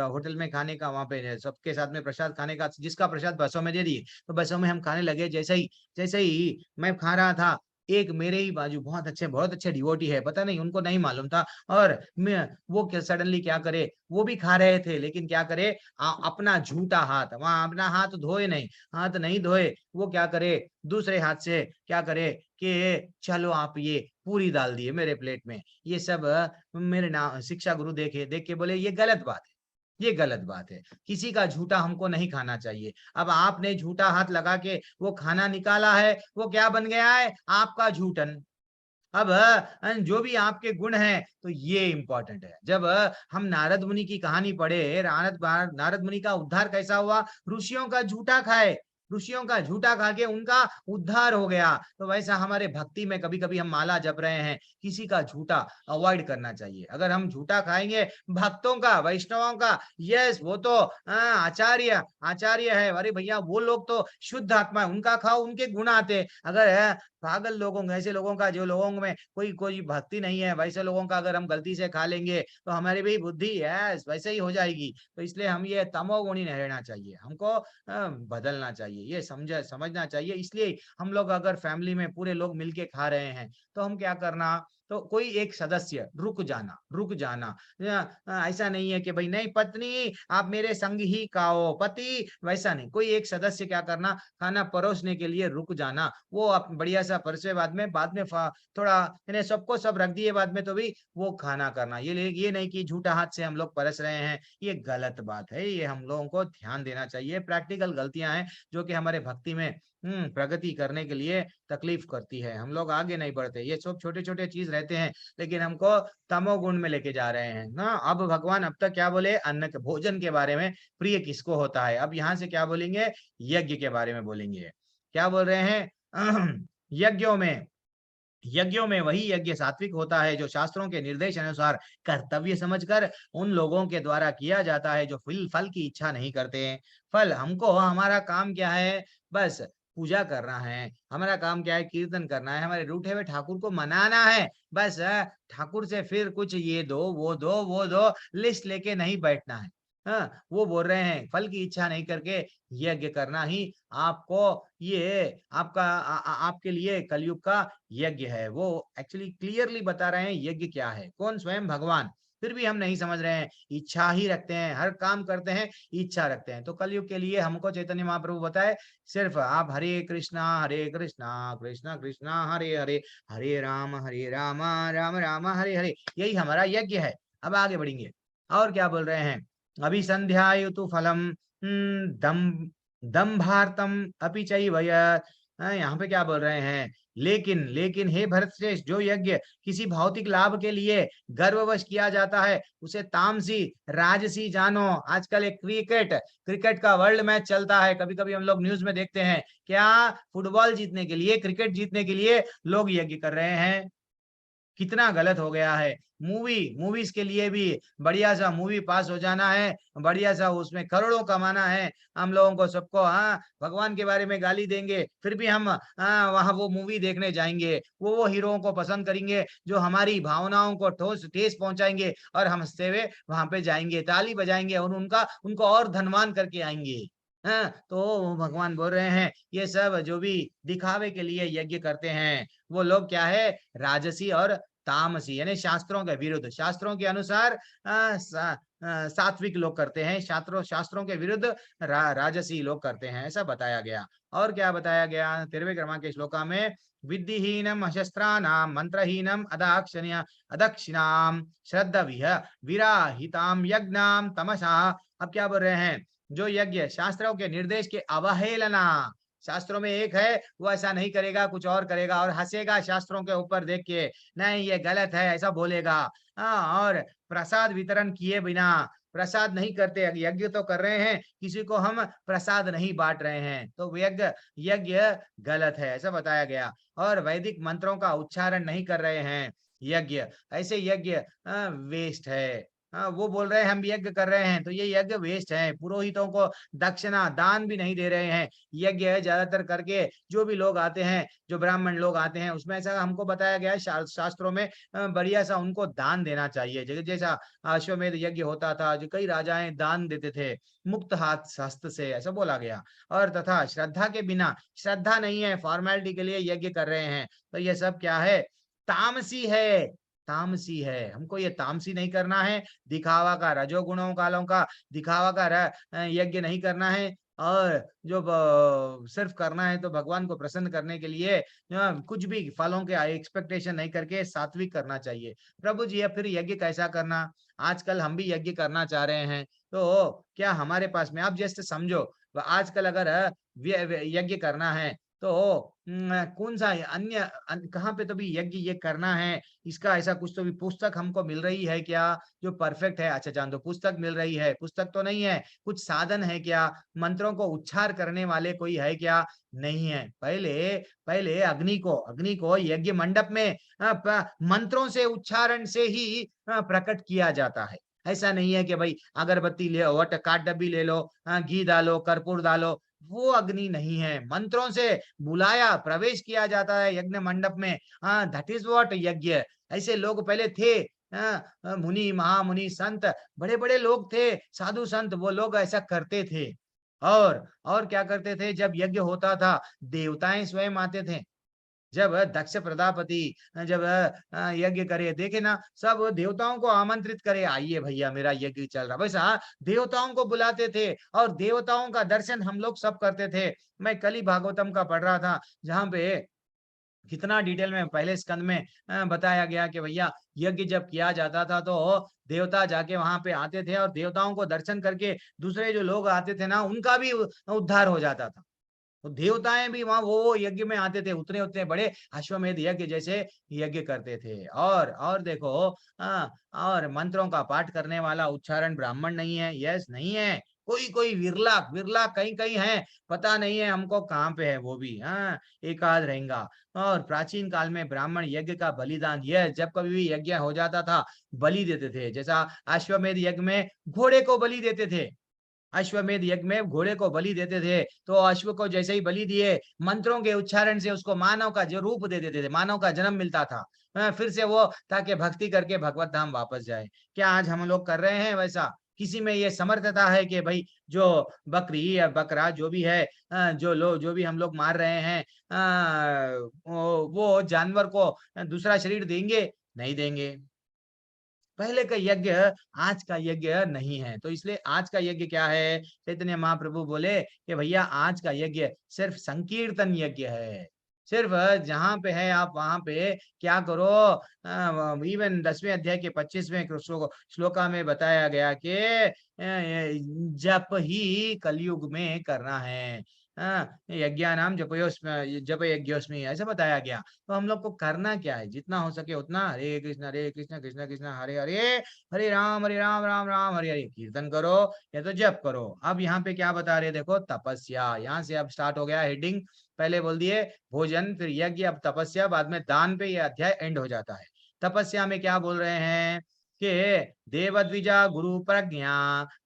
होटल में खाने का, वहां पे सबके साथ में प्रसाद खाने का, जिसका प्रसाद बसों में दे दिए, तो बसों में हम खाने लगे। जैसे ही मैं खा रहा था, एक मेरे ही बाजू बहुत अच्छे डिवोटी है, पता नहीं उनको नहीं मालूम था, और मैं वो सडनली क्या करे, वो भी खा रहे थे, लेकिन क्या करे, अपना झूठा हाथ, वहां अपना हाथ धोए नहीं, हाथ नहीं धोए, वो क्या करे, दूसरे हाथ से क्या करे कि चलो आप ये पूरी डाल दिए मेरे प्लेट में। ये सब मेरे नाम शिक्षा गुरु देख के बोले ये गलत बात है, ये गलत बात है, किसी का झूठा हमको नहीं खाना चाहिए। अब आपने झूठा हाथ लगा के वो खाना निकाला है, वो क्या बन गया है, आपका झूठन। अब जो भी आपके गुण हैं, तो ये इंपॉर्टेंट है। जब हम नारद मुनि की कहानी पढ़े, नारद मुनि का उद्धार कैसा हुआ, ऋषियों का झूठा खाए, ऋषियों का झूठा खा के उनका उद्धार हो गया। तो वैसा हमारे भक्ति में कभी कभी हम माला जप रहे हैं, किसी का झूठा अवॉइड करना चाहिए। अगर हम झूठा खाएंगे भक्तों का, वैष्णवों का, यस वो तो आचार्य आचार्य है, अरे भैया वो लोग तो शुद्ध आत्मा है, उनका खाओ, उनके गुण आते। अगर पागल लोगों, ऐसे लोगों का, जो लोगों में कोई कोई भक्ति नहीं है, वैसे लोगों का अगर हम गलती से खा लेंगे, तो हमारी भी बुद्धि यस वैसे ही हो जाएगी। तो इसलिए हम ये तमोगुणी नहीं रहना चाहिए, हमको बदलना चाहिए, ये समझना चाहिए। इसलिए हम लोग अगर फैमिली में पूरे लोग मिलके खा रहे हैं, तो हम क्या करना, तो कोई एक सदस्य रुक जाना। ऐसा नहीं है कि भाई नहीं पत्नी आप मेरे संग ही खाओ, पति वैसा नहीं, कोई एक सदस्य क्या करना, खाना परोसने के लिए रुक जाना। वो आप बढ़िया सा परसे बाद में थोड़ा यानी सबको सब रख दिए बाद में, तो भी वो खाना करना। ये नहीं कि झूठा हाथ से हम लोग परस रहे हैं, ये गलत बात है। ये हम लोगों को ध्यान देना चाहिए। प्रैक्टिकल गलतियां हैं जो कि हमारे भक्ति में प्रगति करने के लिए तकलीफ करती है, हम लोग आगे नहीं बढ़ते। ये सब छोटे छोटे चीज रहते हैं लेकिन हमको तमोगुण में लेके जा रहे हैं ना। अब भगवान अब तक क्या बोले, अन्न के भोजन के बारे में, प्रिय किसको होता है। अब यहाँ से क्या बोलेंगे, यज्ञ के बारे में बोलेंगे। क्या बोल रहे हैं, यज्ञों में वही यज्ञ सात्विक होता है जो शास्त्रों के निर्देश अनुसार कर्तव्य समझकर उन लोगों के द्वारा किया जाता है जो फल की इच्छा नहीं करते हैं। फल हमको, हमारा काम क्या है, बस पूजा करना है। हमारा काम क्या है, कीर्तन करना है, हमारे रूठे हुए ठाकुर को मनाना है। बस ठाकुर से फिर कुछ ये दो वो दो लिस्ट लेके नहीं बैठना है। हाँ, वो बोल रहे हैं फल की इच्छा नहीं करके यज्ञ करना ही आपको, ये आपके लिए कलयुग का यज्ञ है। वो एक्चुअली क्लियरली बता रहे हैं यज्ञ क्या है। कौन, स्वयं भगवान। फिर भी हम नहीं समझ रहे हैं, इच्छा ही रखते हैं, हर काम करते हैं इच्छा रखते हैं। तो कलयुग के लिए हमको चैतन्य महाप्रभु बताए, सिर्फ आप हरे कृष्णा कृष्णा कृष्णा हरे हरे, हरे राम राम राम हरे हरे, यही हमारा यज्ञ है। अब आगे बढ़ेंगे और क्या बोल रहे हैं, अभिसंध्यायुतु फलम दम दम्भार्तम अपि चैव यत्। यहाँ पे क्या बोल रहे हैं, लेकिन हे भरत श्रेष्ठ, जो यज्ञ किसी भौतिक लाभ के लिए गर्ववश किया जाता है उसे तामसी राजसी जानो। आजकल एक क्रिकेट का वर्ल्ड मैच चलता है, कभी कभी हम लोग न्यूज में देखते हैं, क्या फुटबॉल जीतने के लिए, क्रिकेट जीतने के लिए लोग यज्ञ कर रहे हैं। कितना गलत हो गया है। मूवीज के लिए भी बढ़िया सा मूवी पास हो जाना है, बढ़िया सा उसमें करोड़ों कमाना है हम लोगों को, सबको। हाँ, भगवान के बारे में गाली देंगे फिर भी हम वहां वो मूवी देखने जाएंगे। वो हीरोओं को पसंद करेंगे जो हमारी भावनाओं को ठेस पहुंचाएंगे, और हम हंसते हुए वहां पे जाएंगे, ताली बजाएंगे और उनको और धनवान करके आएंगे। हाँ, तो भगवान बोल रहे हैं ये सब जो भी दिखावे के लिए यज्ञ करते हैं वो लोग क्या है, राजसी और तामसी, यानी शास्त्रों के विरुद्ध, शास्त्रों के अनुसार सात्विक लोग करते हैं, शास्त्रों के विरुद्ध राजसी लोग करते हैं, ऐसा बताया गया। और क्या बताया गया 13वें क्रमांक के श्लोका में, विद्धिहीनम अशस्त्राणाम मंत्रहीनम अदक्षिणाम श्रद्धा विराहिताम यज्ञाम तमसा। अब क्या बोल रहे हैं, जो यज्ञ शास्त्रों के निर्देश के अवहेलना, शास्त्रों में एक है वो ऐसा नहीं करेगा, कुछ और करेगा और हंसेगा शास्त्रों के ऊपर देख के, नहीं ये गलत है ऐसा बोलेगा। और प्रसाद वितरण किए बिना, प्रसाद नहीं करते, यज्ञ तो कर रहे हैं, किसी को हम प्रसाद नहीं बांट रहे हैं, तो यज्ञ गलत है, ऐसा बताया गया। और वैदिक मंत्रों का उच्चारण नहीं कर रहे हैं यज्ञ, ऐसे यज्ञ वेस्ट है। वो बोल रहे हैं हम यज्ञ कर रहे हैं, तो ये यज्ञ वेस्ट है। पुरोहितों को दक्षिणा दान भी नहीं दे रहे हैं, यज्ञ है ज्यादातर करके। जो भी लोग आते हैं, जो ब्राह्मण लोग आते हैं, उसमें ऐसा हमको बताया गया है शास्त्रों में, बढ़िया सा उनको दान देना चाहिए। जैसा अश्वमेध यज्ञ होता था, जो कई राजाएं दान देते थे मुक्त हाथ हस्त से, ऐसा बोला गया। और तथा श्रद्धा के बिना, श्रद्धा नहीं है, फॉर्मेलिटी के लिए यज्ञ कर रहे हैं, तो ये सब क्या है, तामसी है, तामसी है। हमको ये तामसी नहीं करना है, दिखावा का, रजोगुणों कालों का दिखावा का यज्ञ नहीं करना है। और जो सिर्फ करना है तो भगवान को प्रसन्न करने के लिए कुछ भी फलों के एक्सपेक्टेशन नहीं करके सात्विक करना चाहिए। प्रभु जी, अब फिर यज्ञ कैसा करना, आजकल हम भी यज्ञ करना चाह रहे हैं, तो क्या हमारे पास में, आप जैसे समझो आजकल अगर यज्ञ करना है तो कौन सा कहाँ पे तो भी यज्ञ ये करना है, इसका ऐसा कुछ तो भी पुस्तक हमको मिल रही है क्या जो परफेक्ट है। अच्छा जान दो, पुस्तक मिल रही है, पुस्तक तो नहीं है, कुछ साधन है क्या, मंत्रों को उच्चार करने वाले कोई है क्या, नहीं है। पहले अग्नि को यज्ञ मंडप में मंत्रों से, उच्चारण से ही प्रकट किया जाता है। ऐसा नहीं है कि भाई अगरबत्ती ले लो, काट डब्बी ले लो, घी डालो, कर्पूर डालो, वो अग्नि नहीं है। मंत्रों से बुलाया, प्रवेश किया जाता है यज्ञ मंडप में। दैट इज व्हाट यज्ञ। ऐसे लोग पहले थे, मुनि, महामुनि, संत, बड़े बड़े लोग थे, साधु संत, वो लोग ऐसा करते थे। और क्या करते थे, जब यज्ञ होता था देवताएं स्वयं आते थे, जब दक्ष प्रजापति जब यज्ञ करे, देखे ना, सब देवताओं को आमंत्रित करे, आइए भैया मेरा यज्ञ चल रहा, वैसा देवताओं को बुलाते थे और देवताओं का दर्शन हम लोग सब करते थे। मैं कल ही भागवतम का पढ़ रहा था, जहाँ पे कितना डिटेल में पहले स्कंद में बताया गया कि भैया यज्ञ जब किया जाता था तो देवता जाके वहां पे आते थे और देवताओं को दर्शन करके दूसरे जो लोग आते थे ना, उनका भी उद्धार हो जाता था। तो देवताएं भी वहां वो यज्ञ में आते थे, उतने उतने बड़े अश्वमेध यज्ञ जैसे यज्ञ करते थे। और देखो, और मंत्रों का पाठ करने वाला उच्चारण ब्राह्मण नहीं है, यस नहीं है, कोई कोई विरला विरला कहीं कहीं है, पता नहीं है हमको कहाँ पे है, वो भी एक आध रहेगा। और प्राचीन काल में ब्राह्मण यज्ञ का बलिदान, यह जब कभी भी यज्ञ हो जाता था बलि देते थे, जैसा अश्वमेध यज्ञ में घोड़े को बलि देते थे। अश्वमेध यज्ञ में घोड़े को बलि देते थे, तो अश्व को जैसे ही बलि दिए, मंत्रों के उच्चारण से उसको मानव का जो रूप दे देते थे, मानव का जन्म मिलता था। फिर से वो ताकि भक्ति करके भगवत धाम वापस जाए। क्या आज हम लोग कर रहे हैं वैसा? किसी में ये समर्थता है कि भाई जो बकरी या बकरा जो भी है, जो भी हम लोग मार रहे हैं, वो जानवर को दूसरा शरीर देंगे? नहीं देंगे। पहले का यज्ञ आज का यज्ञ नहीं है, तो इसलिए आज का यज्ञ क्या है? चैतन्य महाप्रभु बोले कि भैया आज का यज्ञ सिर्फ संकीर्तन यज्ञ है। सिर्फ जहां पे है आप वहां पे क्या करो। इवन 10वें अध्याय के 25वें श्लोका में बताया गया कि जप ही कलयुग में करना है। यज्ञानाम जप यज्ञोस्मि ऐसा बताया गया। तो हम लोग को करना क्या है? जितना हो सके उतना हरे कृष्ण कृष्ण कृष्ण हरे हरे, हरे राम राम राम हरे हरे कीर्तन करो या तो जप करो। अब यहाँ पे क्या बता रहे, देखो तपस्या, यहाँ से अब स्टार्ट हो गया हेडिंग। पहले बोल दिए भोजन, फिर यज्ञ, अब तपस्या, बाद में दान पे ये अध्याय एंड हो जाता है। तपस्या में क्या बोल रहे हैं कि देवद्विजा गुरु प्रज्ञा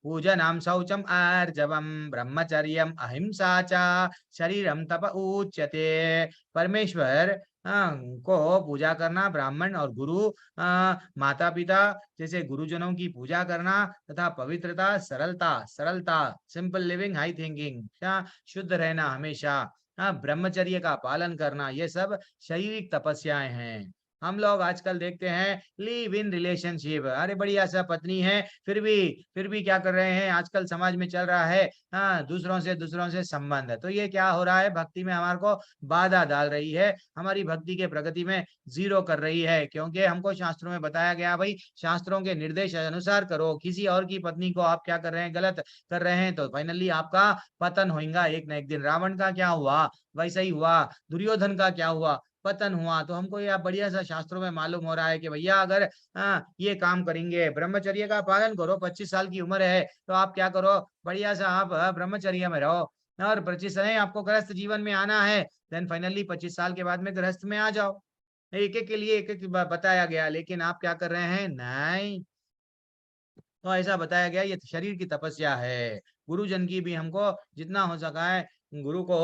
पूजनम शौचम आर्जवम ब्रह्मचर्यम अहिंसा च शरीरम तप उच्यते। परमेश्वर को पूजा करना, ब्राह्मण और गुरु, माता पिता जैसे गुरुजनों की पूजा करना, तथा पवित्रता, सरलता सरलता सिंपल लिविंग, हाई थिंकिंग, शुद्ध रहना हमेशा, ब्रह्मचर्य का पालन करना, ये सब शारीरिक तपस्याएं हैं। हम लोग आजकल देखते हैं लिव इन रिलेशनशिप, अरे बढ़िया सा पत्नी है, फिर भी क्या कर रहे हैं आजकल समाज में चल रहा है, दूसरों से संबंध है। तो ये क्या हो रहा है? भक्ति में हमारे को बाधा डाल रही है, हमारी भक्ति के प्रगति में जीरो कर रही है। क्योंकि हमको शास्त्रों में बताया गया भाई शास्त्रों के निर्देश अनुसार करो। किसी और की पत्नी को आप क्या कर रहे हैं? गलत कर रहे हैं, तो फाइनली आपका पतन होगा एक ना एक दिन। रावण का क्या हुआ? वैसा ही हुआ। दुर्योधन का क्या हुआ? पतन हुआ। तो हमको ये बढ़िया सा शास्त्रों में मालूम हो रहा है कि भैया अगर ये काम करेंगे, ब्रह्मचर्य का पालन करो, 25 साल की उम्र है तो आप क्या करो, बढ़िया सा आप ब्रह्मचर्य में रहो। और 25 नहीं, आपको गृहस्थ जीवन में आना है, देन फाइनली 25 साल के बाद में गृहस्थ में आ जाओ। एक एक के लिए एक एक बताया गया, लेकिन आप क्या कर रहे हैं? नहीं, तो ऐसा बताया गया ये शरीर की तपस्या है। गुरुजन की भी हमको जितना हो सका है गुरु को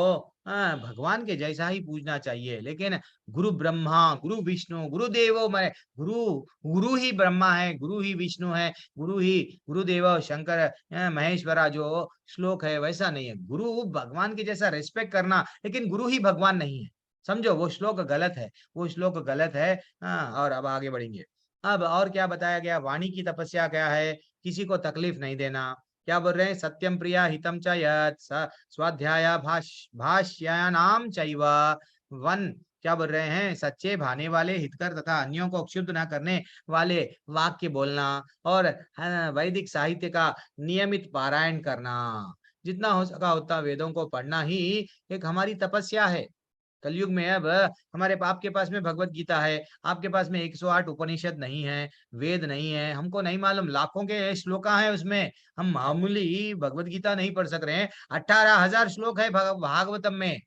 भगवान के जैसा ही पूजना चाहिए। लेकिन गुरु ब्रह्मा, गुरु विष्णु, गुरुदेवो मैं, गुरु गुरु ही ब्रह्मा है, गुरु ही विष्णु है, गुरु ही गुरुदेव शंकर महेश्वरा जो श्लोक है वैसा नहीं है। गुरु भगवान के जैसा रिस्पेक्ट करना, लेकिन गुरु ही भगवान नहीं है। समझो वो श्लोक गलत है, वो श्लोक गलत है। और अब आगे बढ़ेंगे। अब और क्या बताया गया? वाणी की तपस्या क्या है? किसी को तकलीफ नहीं देना। क्या बोल रहे हैं? सत्यम प्रिया हितम च यत् स्वाध्याय भाष्यानाम चैव वन। क्या बोल रहे हैं? सच्चे भाने वाले, हितकर तथा अन्यों को क्षुब्ध न करने वाले वाक्य बोलना, और वैदिक साहित्य का नियमित पारायण करना। जितना हो सका उतना वेदों को पढ़ना ही एक हमारी तपस्या है। कलयुग में अब हमारे आपके पास में भगवत गीता है, आपके पास में 108 उपनिषद नहीं है, वेद नहीं है, हमको नहीं मालूम, लाखों के श्लोका है उसमें, हम मामूली भगवत गीता नहीं पढ़ सक रहे हैं। 18,000 श्लोक है भागवतम में।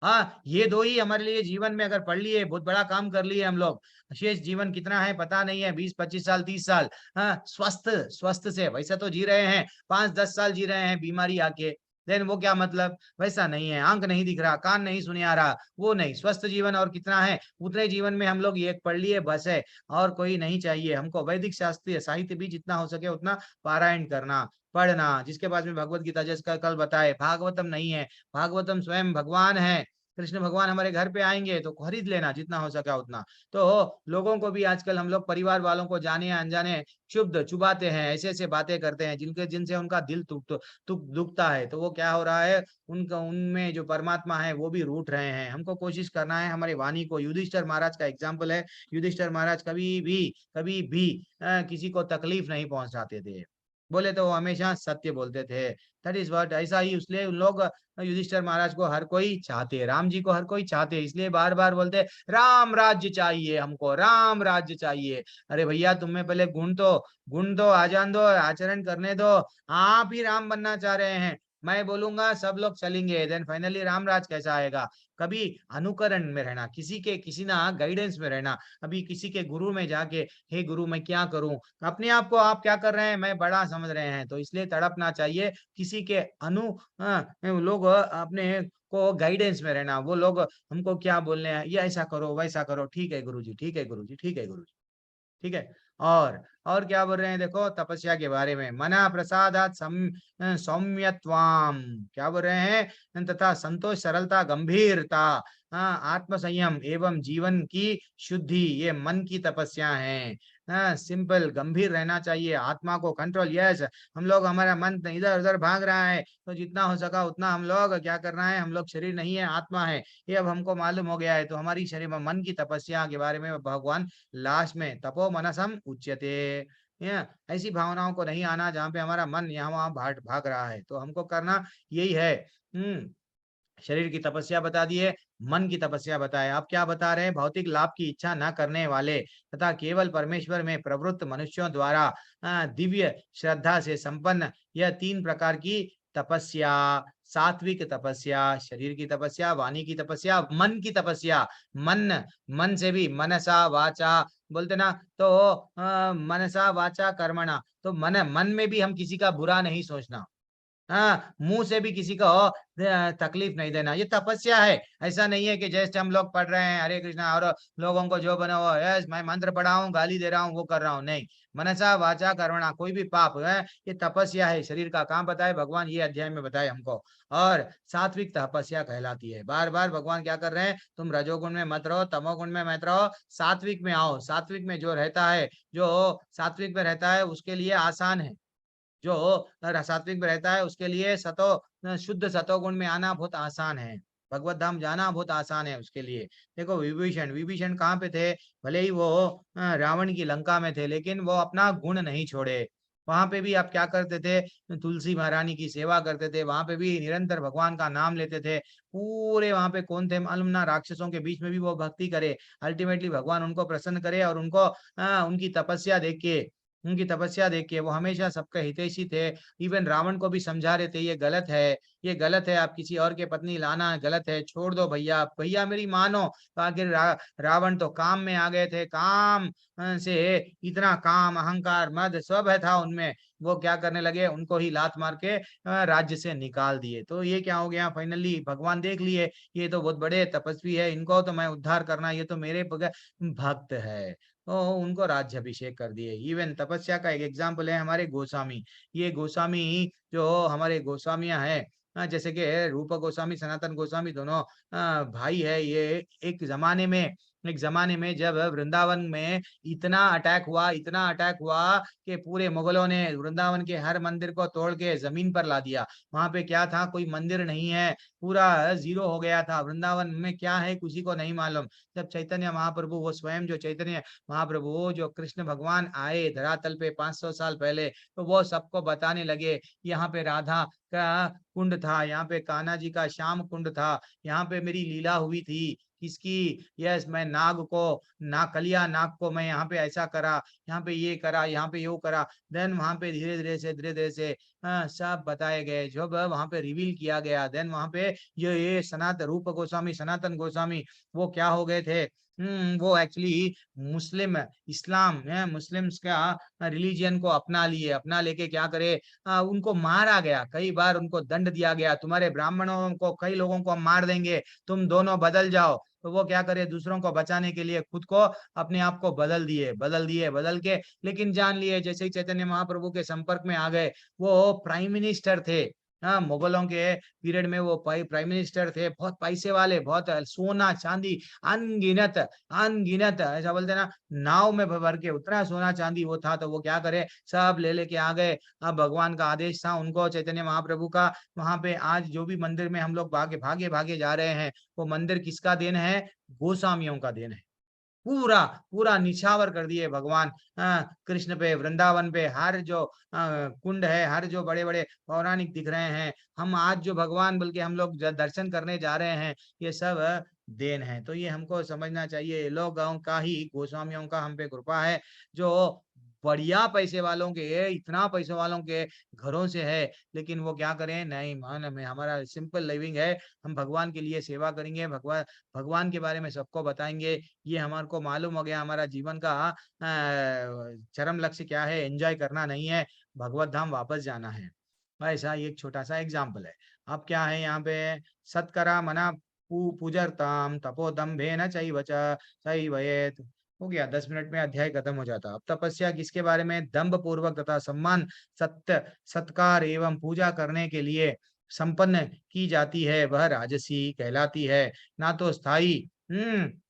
हाँ, ये दो ही हमारे लिए जीवन में अगर पढ़ लिए बहुत बड़ा काम कर लिए हम लोग। शेष जीवन कितना है पता नहीं है, 20 25 साल 30 साल, हाँ स्वस्थ स्वस्थ से वैसा तो जी रहे हैं, 5-10 साल जी रहे हैं बीमारी आके, देन वो क्या मतलब? वैसा नहीं है। आंख नहीं दिख रहा, कान नहीं सुने आ रहा, वो नहीं। स्वस्थ जीवन और कितना है? उतने जीवन में हम लोग ये पढ़ लिए बस है, और कोई नहीं चाहिए हमको। वैदिक शास्त्रीय साहित्य भी जितना हो सके उतना पारायण करना, पढ़ना। जिसके पास में भगवत गीता, जैसे कल बताए, भागवतम नहीं है, भागवतम स्वयं भगवान है। कृष्ण भगवान हमारे घर पे आएंगे तो खरीद लेना जितना हो सका उतना। तो लोगों को भी आजकल हम लोग परिवार वालों को जाने या अनजाने चुबाते हैं, ऐसे ऐसे बातें करते हैं जिनसे उनका दिल दुखता है। तो वो क्या हो रहा है, उनका उनमें जो परमात्मा है वो भी रूठ रहे हैं। हमको कोशिश करना है हमारी वाणी को, युधिष्ठिर महाराज का एग्जाम्पल है। युधिष्ठिर महाराज कभी भी किसी को तकलीफ नहीं पहुंचाते थे, बोले तो वो हमेशा सत्य बोलते थे। दैट इज व्हाट, ऐसा ही इसलिए उन लोग युधिष्ठिर महाराज को हर कोई चाहते, राम जी को हर कोई चाहते, इसलिए बार बार बोलते राम राज्य चाहिए हमको, राम राज्य चाहिए। अरे भैया तुम्हें पहले गुण तो आ जान दो, आचरण करने दो। आप ही राम बनना चाह रहे हैं, मैं बोलूंगा सब लोग चलेंगे, देन फाइनली राम राज कैसा आएगा। कभी अनुकरण में रहना, किसी ना गाइडेंस में रहना। अभी किसी के गुरु में जाके हे गुरु मैं क्या करूं, अपने आप को आप क्या कर रहे हैं मैं बड़ा समझ रहे हैं, तो इसलिए तड़पना चाहिए। किसी के लोग अपने को गाइडेंस में रहना, वो लोग हमको क्या बोलने हैं, ये ऐसा करो वैसा करो, ठीक है गुरुजी, ठीक है गुरुजी, ठीक है गुरुजी, ठीक है। और क्या बोल रहे हैं देखो तपस्या के बारे में, मना प्रसादात सौम्यत्वाम, क्या बोल रहे हैं, तथा संतोष सरलता गंभीरता, आत्म संयम एवं जीवन की शुद्धि, ये मन की तपस्या है। सिंपल गंभीर रहना चाहिए, आत्मा को कंट्रोल। यस, हम लोग हमारा मन इधर उधर भाग रहा है, तो जितना हो सका उतना हम लोग क्या करना है, हम लोग शरीर नहीं है आत्मा है, ये अब हमको मालूम हो गया है। तो हमारी शरीर में मन की तपस्या के बारे में भगवान लास्ट में तपो मनसम उच्यते, ऐसी भावनाओं को नहीं आना जहाँ पे हमारा मन यहाँ वहां भाग रहा है। तो हमको करना यही है। शरीर की तपस्या बता दिए, मन की तपस्या बताए। आप क्या बता रहे हैं, भौतिक लाभ की इच्छा न करने वाले तथा केवल परमेश्वर में प्रवृत्त मनुष्यों द्वारा दिव्य श्रद्धा से संपन्न यह 3 प्रकार की तपस्या, सात्विक तपस्या, शरीर की तपस्या, वाणी की तपस्या, मन की तपस्या। मन से भी मनसा वाचा बोलते ना, तो मनसा वाचा कर्मणा, तो मन में भी हम किसी का बुरा नहीं सोचना, हाँ, मुंह से भी किसी को तकलीफ नहीं देना, ये तपस्या है। ऐसा नहीं है कि जैसे हम लोग पढ़ रहे हैं हरे कृष्णा और लोगों को जो बना हुआ है, मैं मंत्र पढ़ा हूँ गाली दे रहा हूँ वो कर रहा हूँ, नहीं। मनसा वाचा कर्मणा, कोई भी पाप है ये तपस्या है। शरीर का काम बताए भगवान, ये अध्याय में बताए हमको। और सात्विक तपस्या कहलाती है। बार बार भगवान क्या कर रहे हैं, तुम रजोगुण में मत रहो, तमोगुण में मत रहो, सात्विक में आओ। सात्विक में जो रहता है, जो सात्विक में रहता है उसके लिए आसान है, जो सात्विक में रहता है उसके लिए शुद्ध सतोगुण में आना बहुत आसान है, भगवत धाम जाना बहुत आसान है उसके लिए। देखो विभीषण कहाँ पे थे, भले ही वो रावण की लंका में थे, लेकिन वो अपना गुण नहीं छोड़े। वहां पे भी आप क्या करते थे, तुलसी महारानी की सेवा करते थे, वहां पे भी निरंतर भगवान का नाम लेते थे। पूरे वहां पे कौन थे मालूम ना, राक्षसों के बीच में भी वो भक्ति करे, अल्टीमेटली भगवान उनको प्रसन्न करे। और उनको उनकी तपस्या देख के वो हमेशा सबके हितैषी थे। इवन रावण को भी समझा रहे थे ये गलत है, ये गलत है, आप किसी और के पत्नी लाना गलत है, छोड़ दो भैया, भैया मेरी मानो। तो आखिर रावण तो काम में आ गए थे, काम से इतना काम अहंकार मद सब है था उनमें, वो क्या करने लगे, उनको ही लात मार के राज्य से निकाल दिए। तो ये क्या हो गया, फाइनली भगवान देख लिए ये तो बहुत बड़े तपस्वी है, इनको तो मैं उद्धार करना, ये तो मेरे भक्त है, तो उनको राज्याभिषेक कर दिए। इवन तपस्या का एक एग्जाम्पल है हमारे गोस्वामी। ये गोस्वामी जो हमारे गोस्वामियां हैं, जैसे कि रूप गोस्वामी सनातन गोस्वामी दोनों भाई है। ये एक जमाने में जब वृंदावन में इतना अटैक हुआ कि पूरे मुगलों ने वृंदावन के हर मंदिर को तोड़ के जमीन पर ला दिया। वहां पे क्या था, कोई मंदिर नहीं है, पूरा जीरो हो गया था। वृंदावन में क्या है किसी को नहीं मालूम। जब चैतन्य महाप्रभु, वो स्वयं जो चैतन्य महाप्रभु जो कृष्ण भगवान आए धरातल पे 500 साल पहले, तो वो सबको बताने लगे, यहाँ पे राधा का कुंड था, यहाँ पे कान्हा जी का श्याम कुंड था, यहाँ पे मेरी लीला हुई थी। किसकी, यस, मैं कलिया नाग को मैं यहाँ पे ऐसा करा, यहाँ पे ये करा, यहाँ पे यो करा। देन वहां पे धीरे धीरे से सब बताए गए, जब वहां पे रिवील किया गया, देन वहां पे ये सनातन रूप गोस्वामी सनातन गोस्वामी वो क्या हो गए थे, वो एक्चुअली मुस्लिम इस्लाम है, मुस्लिम्स का रिलीजियन को अपना लिए, अपना लेके क्या करे, उनको मारा गया, कई बार उनको दंड दिया गया, तुम्हारे ब्राह्मणों को कई लोगों को हम मार देंगे, तुम दोनों बदल जाओ। तो वो क्या करे, दूसरों को बचाने के लिए खुद को अपने आप को बदल के, लेकिन जान लिए जैसे ही चैतन्य महाप्रभु के संपर्क में आ गए, वो प्राइम मिनिस्टर थे, हाँ, मुगलों के पीरियड में वो प्राइम मिनिस्टर थे, बहुत पैसे वाले, बहुत सोना चांदी अनगिनत अनगिनत, ऐसा बोलते ना, नाव में भर के उतना सोना चांदी वो था। तो वो क्या करे, सब ले लेके आ गए। अब भगवान का आदेश था उनको, चैतन्य महाप्रभु का, वहां पे आज जो भी मंदिर में हम लोग भागे भागे भागे जा रहे हैं, वो मंदिर किसका देन है? गोस्वामियों का देन है। पूरा पूरा निछावर कर दिए भगवान कृष्ण पे, वृंदावन पे। हर जो कुंड है, हर जो बड़े बड़े पौराणिक दिख रहे हैं, हम आज जो भगवान बल्कि हम लोग दर्शन करने जा रहे हैं, ये सब देन है। तो ये हमको समझना चाहिए, लोगों का ही, गोस्वामियों का हम पे कृपा है, जो बढ़िया पैसे वालों के, इतना पैसे वालों के घरों से है, लेकिन वो क्या करें, नहीं मान में हमारा सिंपल लिविंग है, हम भगवान के लिए सेवा करेंगे, भगवान भगवान के बारे में सबको बताएंगे। ये हमारे को मालूम हो गया, हमारा जीवन का चरम लक्ष्य क्या है, एंजॉय करना नहीं है, भगवत धाम वापस जाना है। ऐसा एक छोटा सा एग्जाम्पल है। अब क्या है यहाँ पे, सत्करा मना पूजरताम तपोदम्भे न चैव च चैवयेत। हो गया, 10 मिनट में अध्याय खत्म हो जाता। अब तपस्या किसके बारे में? दंभ पूर्वक तथा सम्मान, सत्य सत्कार एवं पूजा करने के लिए संपन्न की जाती है, वह राजसी कहलाती है। ना तो स्थायी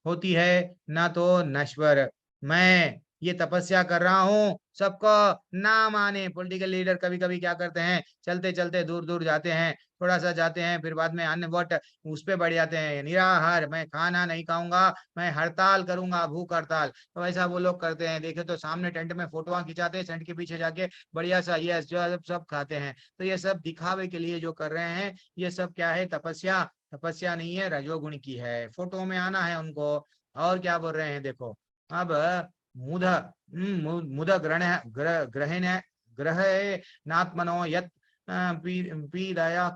होती है, ना तो नश्वर। मैं ये तपस्या कर रहा हूँ, सबको ना माने। पॉलिटिकल लीडर कभी कभी क्या करते हैं, चलते चलते दूर दूर जाते हैं, थोड़ा सा जाते हैं, फिर बाद में अन्य वोट उस पे बढ़ जाते हैं, निराहार, मैं खाना नहीं खाऊंगा, मैं हड़ताल करूंगा, भूख हड़ताल। तो ऐसा वो लोग करते हैं। देखे तो सामने टेंट में फोटोआं खिंचाते हैं, टेंट के पीछे जाके बढ़िया सा यस जो सब खाते हैं। तो ये सब दिखावे के लिए जो कर रहे हैं, ये सब क्या है? तपस्या तपस्या नहीं है, रजोगुण की है, फोटो में आना है उनको। और क्या बोल रहे हैं देखो, अब मुद मुद ग्रहण ग्रहण ग्रह नात्मनो यत् पीडया